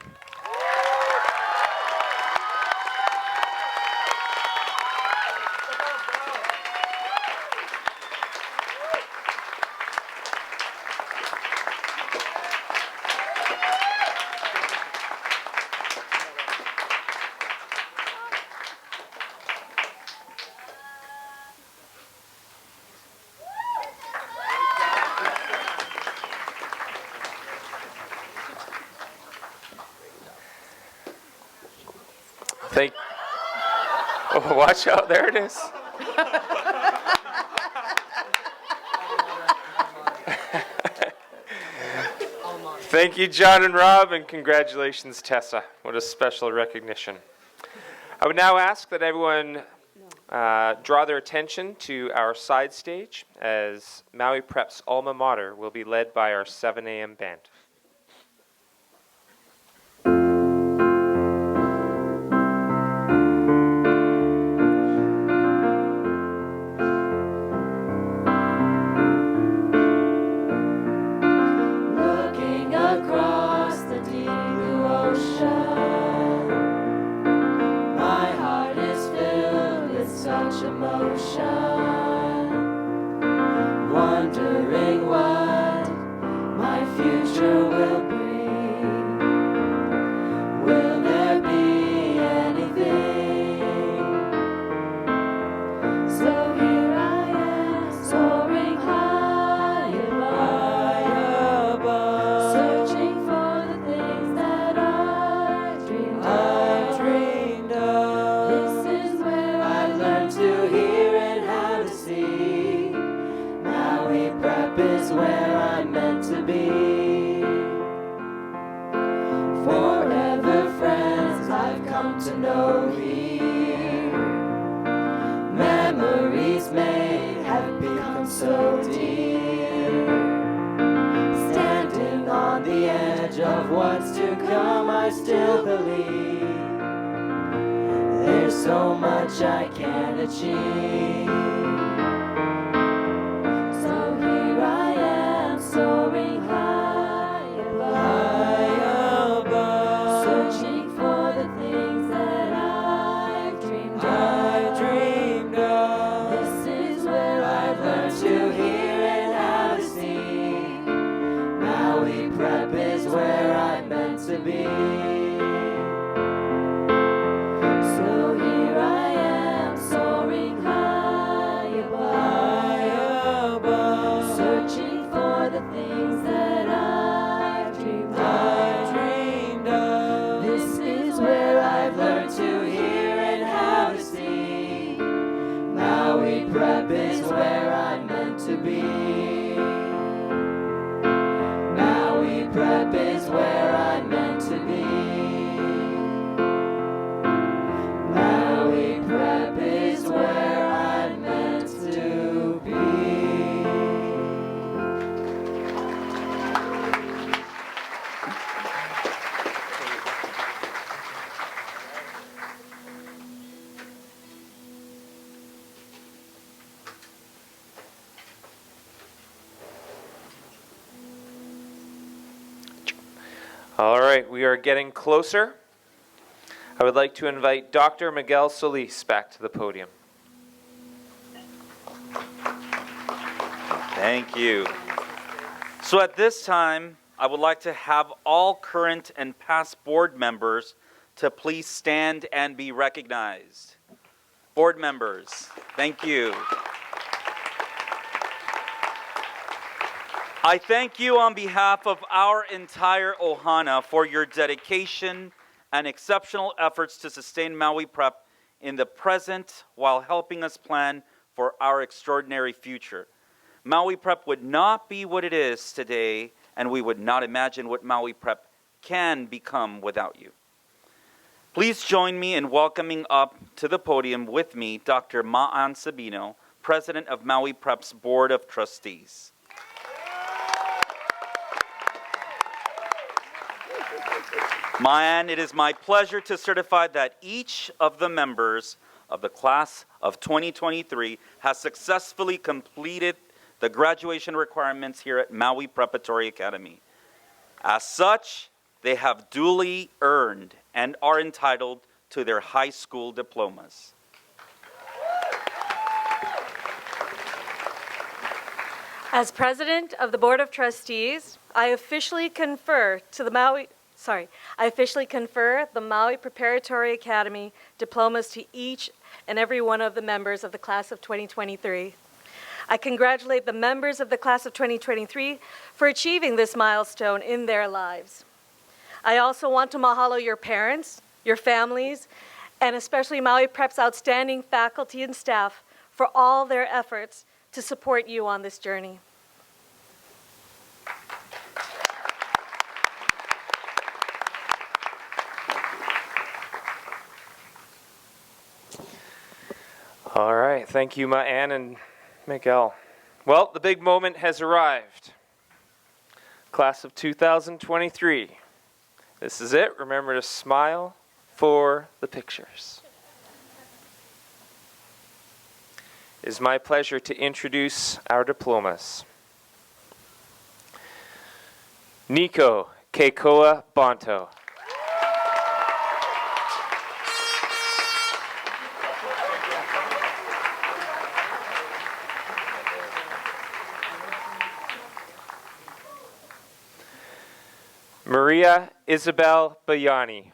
Oh, watch out, there it is. Thank you, John and Rob, and congratulations, Tessa. What a special recognition. I would now ask that everyone draw their attention to our side stage as Maui Prep's alma mater will be led by our 7 a.m. band. Wondering what my future will bring. Will there be anything? So here I am, soaring high above, searching for the things that I dreamed of. This is where I learned to hear and how to see. Maui Prep is where I'm meant to be. Forever friends I've come to know here. Memories made have become so dear. Standing on the edge of what's to come, I still believe there's so much I can achieve. So here I am, soaring high above, searching for the things that I've dreamed of. This is where I've learned to hear and how to see. Maui Prep is where I'm meant to be. So here I am, soaring high above, searching for the things that I've dreamed of. This is where I've learned to hear and how to see. Maui Prep is where I'm meant to be. Maui Prep is where I'm meant to be. Maui Prep is where I'm meant to be. All right, we are getting closer. I would like to invite Dr. Miguel Solis back to the podium. Thank you. So at this time, I would like to have all current and past board members to please stand and be recognized. Board members, thank you. I thank you on behalf of our entire Ohana for your dedication and exceptional efforts to sustain Maui Prep in the present while helping us plan for our extraordinary future. Maui Prep would not be what it is today, and we would not imagine what Maui Prep can become without you. Please join me in welcoming up to the podium with me Dr. Ma'an Sabino, President of Maui Prep's Board of Trustees. Ma'an, it is my pleasure to certify that each of the members of the class of 2023 has successfully completed the graduation requirements here at Maui Preparatory Academy. As such, they have duly earned and are entitled to their high school diplomas. As President of the Board of Trustees, I officially confer the Maui Preparatory Academy diplomas to each and every one of the members of the class of 2023. I congratulate the members of the class of 2023 for achieving this milestone in their lives. I also want to mahalo your parents, your families, and especially Maui Prep's outstanding faculty and staff for all their efforts to support you on this journey. All right, thank you, Ma'an and Miguel. Well, the big moment has arrived. Class of 2023. This is it. Remember to smile for the pictures. It is my pleasure to introduce our diplomas. Nico Keikoa Bonto. Maria Isabel Bayani.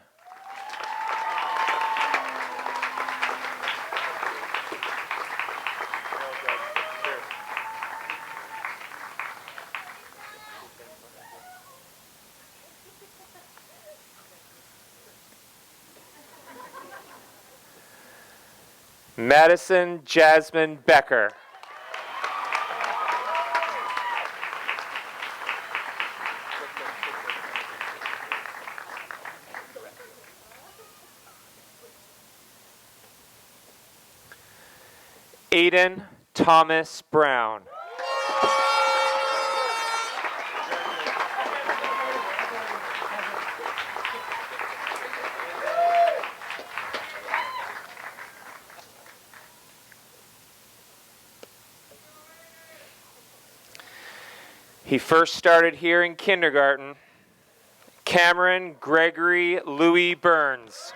Madison Jasmine Becker. Aiden Thomas Brown. He first started here in kindergarten. Cameron Gregory Louis Burns.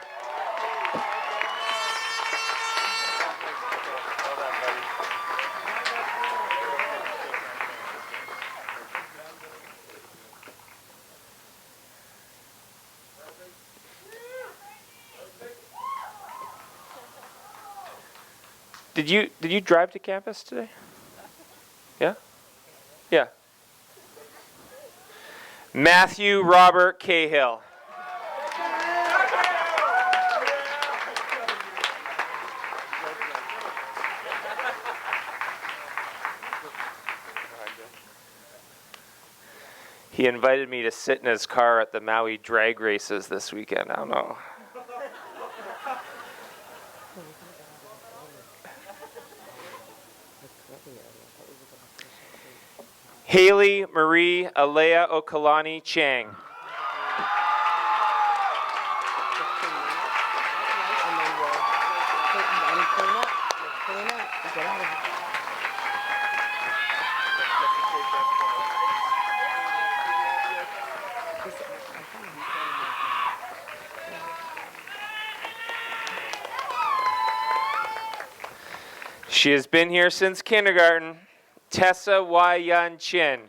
Did you drive to campus today? Yeah? Yeah. Matthew Robert Cahill. He invited me to sit in his car at the Maui drag races this weekend. I don't know. Haley Marie Alea Okalani Chang. She has been here since kindergarten. Tessa Y. Yun Chin.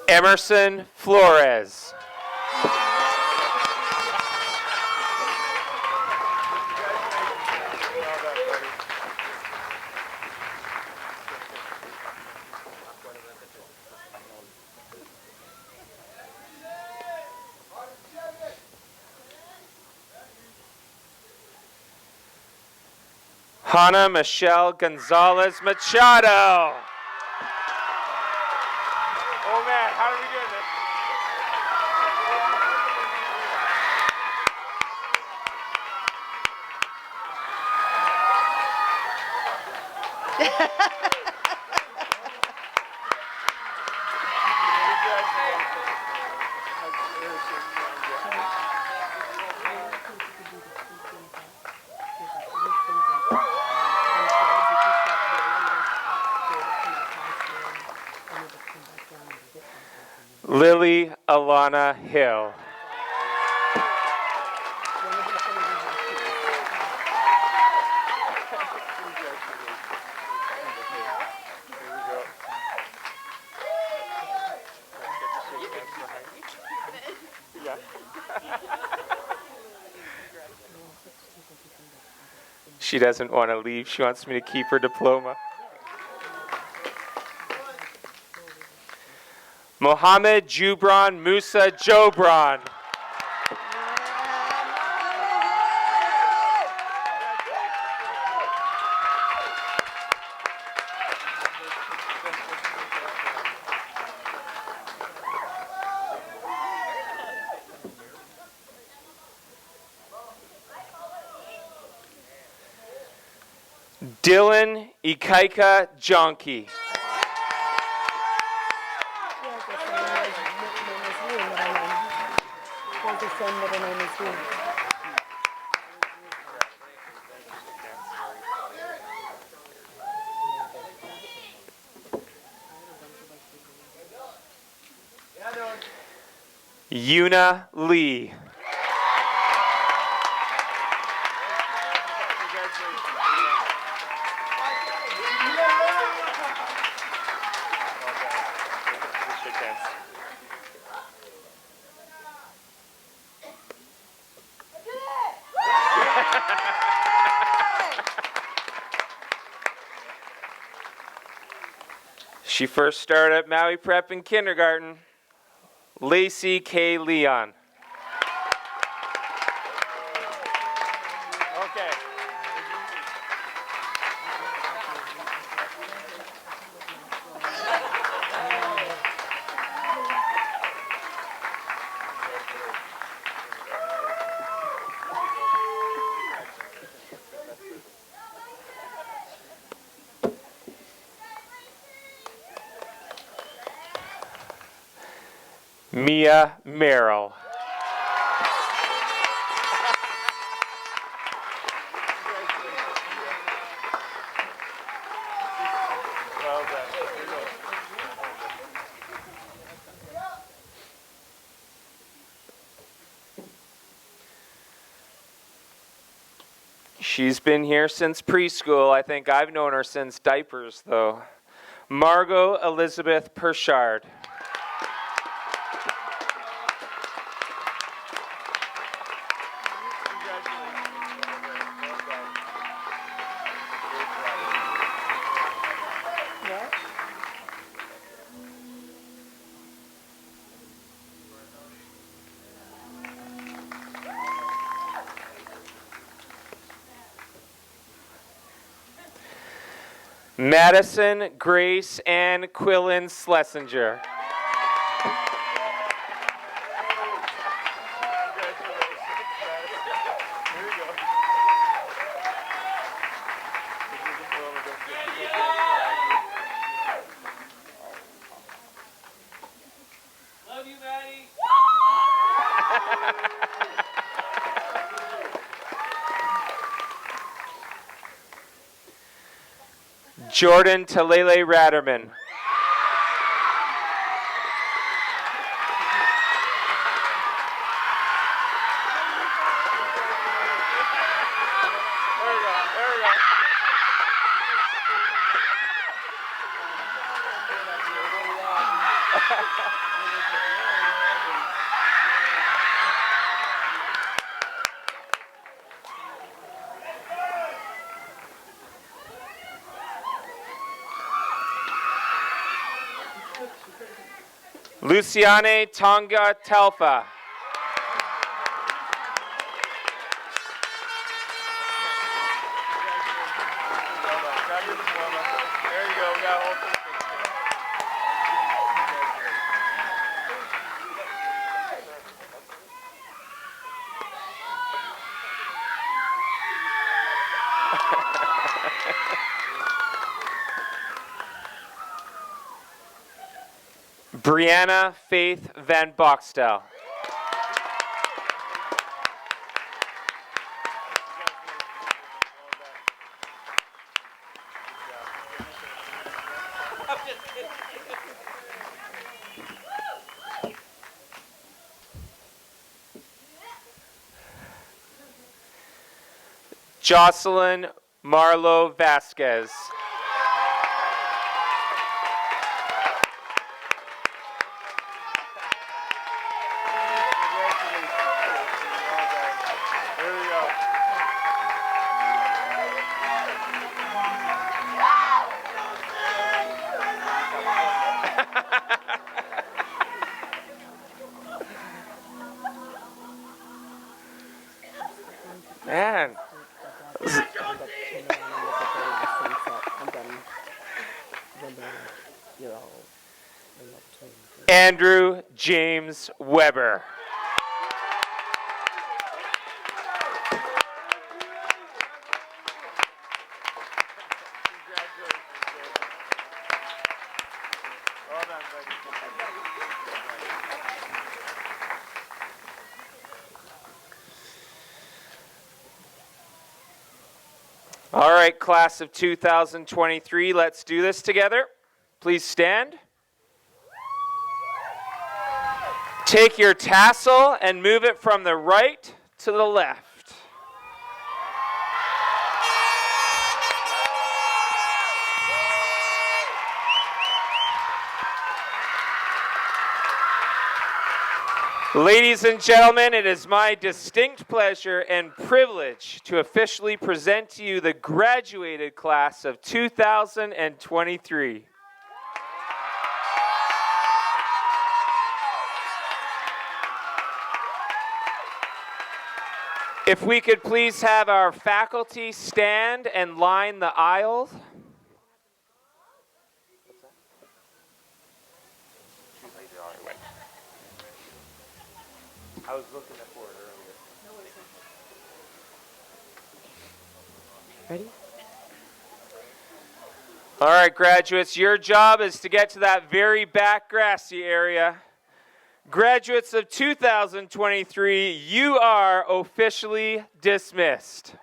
Emerson Flores. Hannah Michelle Gonzalez Machado. Oh man, how are we doing this? Lily Alana Hill. She doesn't want to leave. She wants me to keep her diploma. Mohammed Jubran Musa Jobran. Dylan Ikaika Jonky. Yuna Lee. She first started at Maui Prep in kindergarten. Lacey K. Leon. Okay. Mia Merrill. She's been here since preschool. I think I've known her since diapers, though. Margot Elizabeth Pershard. Madison Grace Ann Quillen Schlesinger. Love you, Maddie. Jordan Talele Ratterman. Luciane Tonga Telfa. Brianna Faith Van Boxtel. Jocelyn Marlo Vasquez. Man. Andrew James Weber. All right, class of 2023, let's do this together. Please stand. Take your tassel and move it from the right to the left. Ladies and gentlemen, it is my distinct pleasure and privilege to officially present to you the graduated class of 2023. If we could please have our faculty stand and line the aisles. I was looking for it earlier. Ready? All right, graduates, your job is to get to that very back grassy area. Graduates of 2023, you are officially dismissed.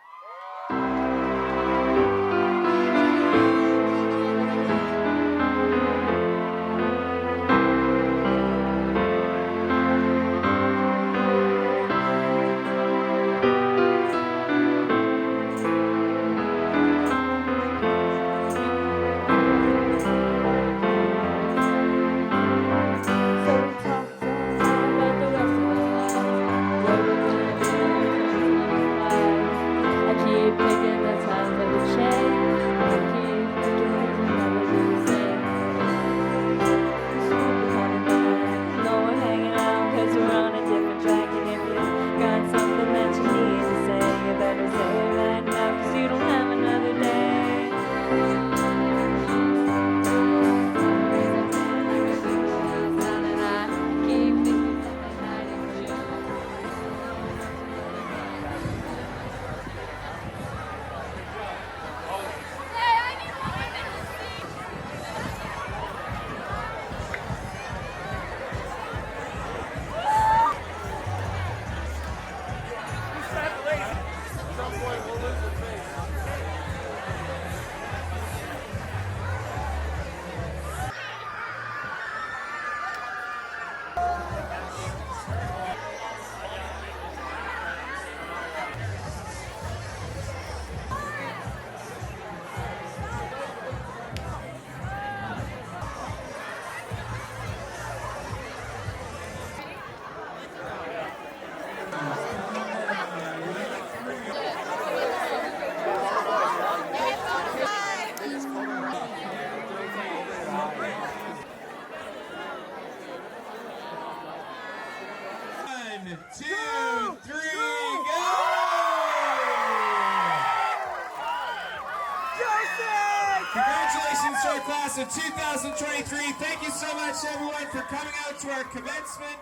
Congratulations to our class of 2023. Thank you so much, everyone, for coming out to our commencement.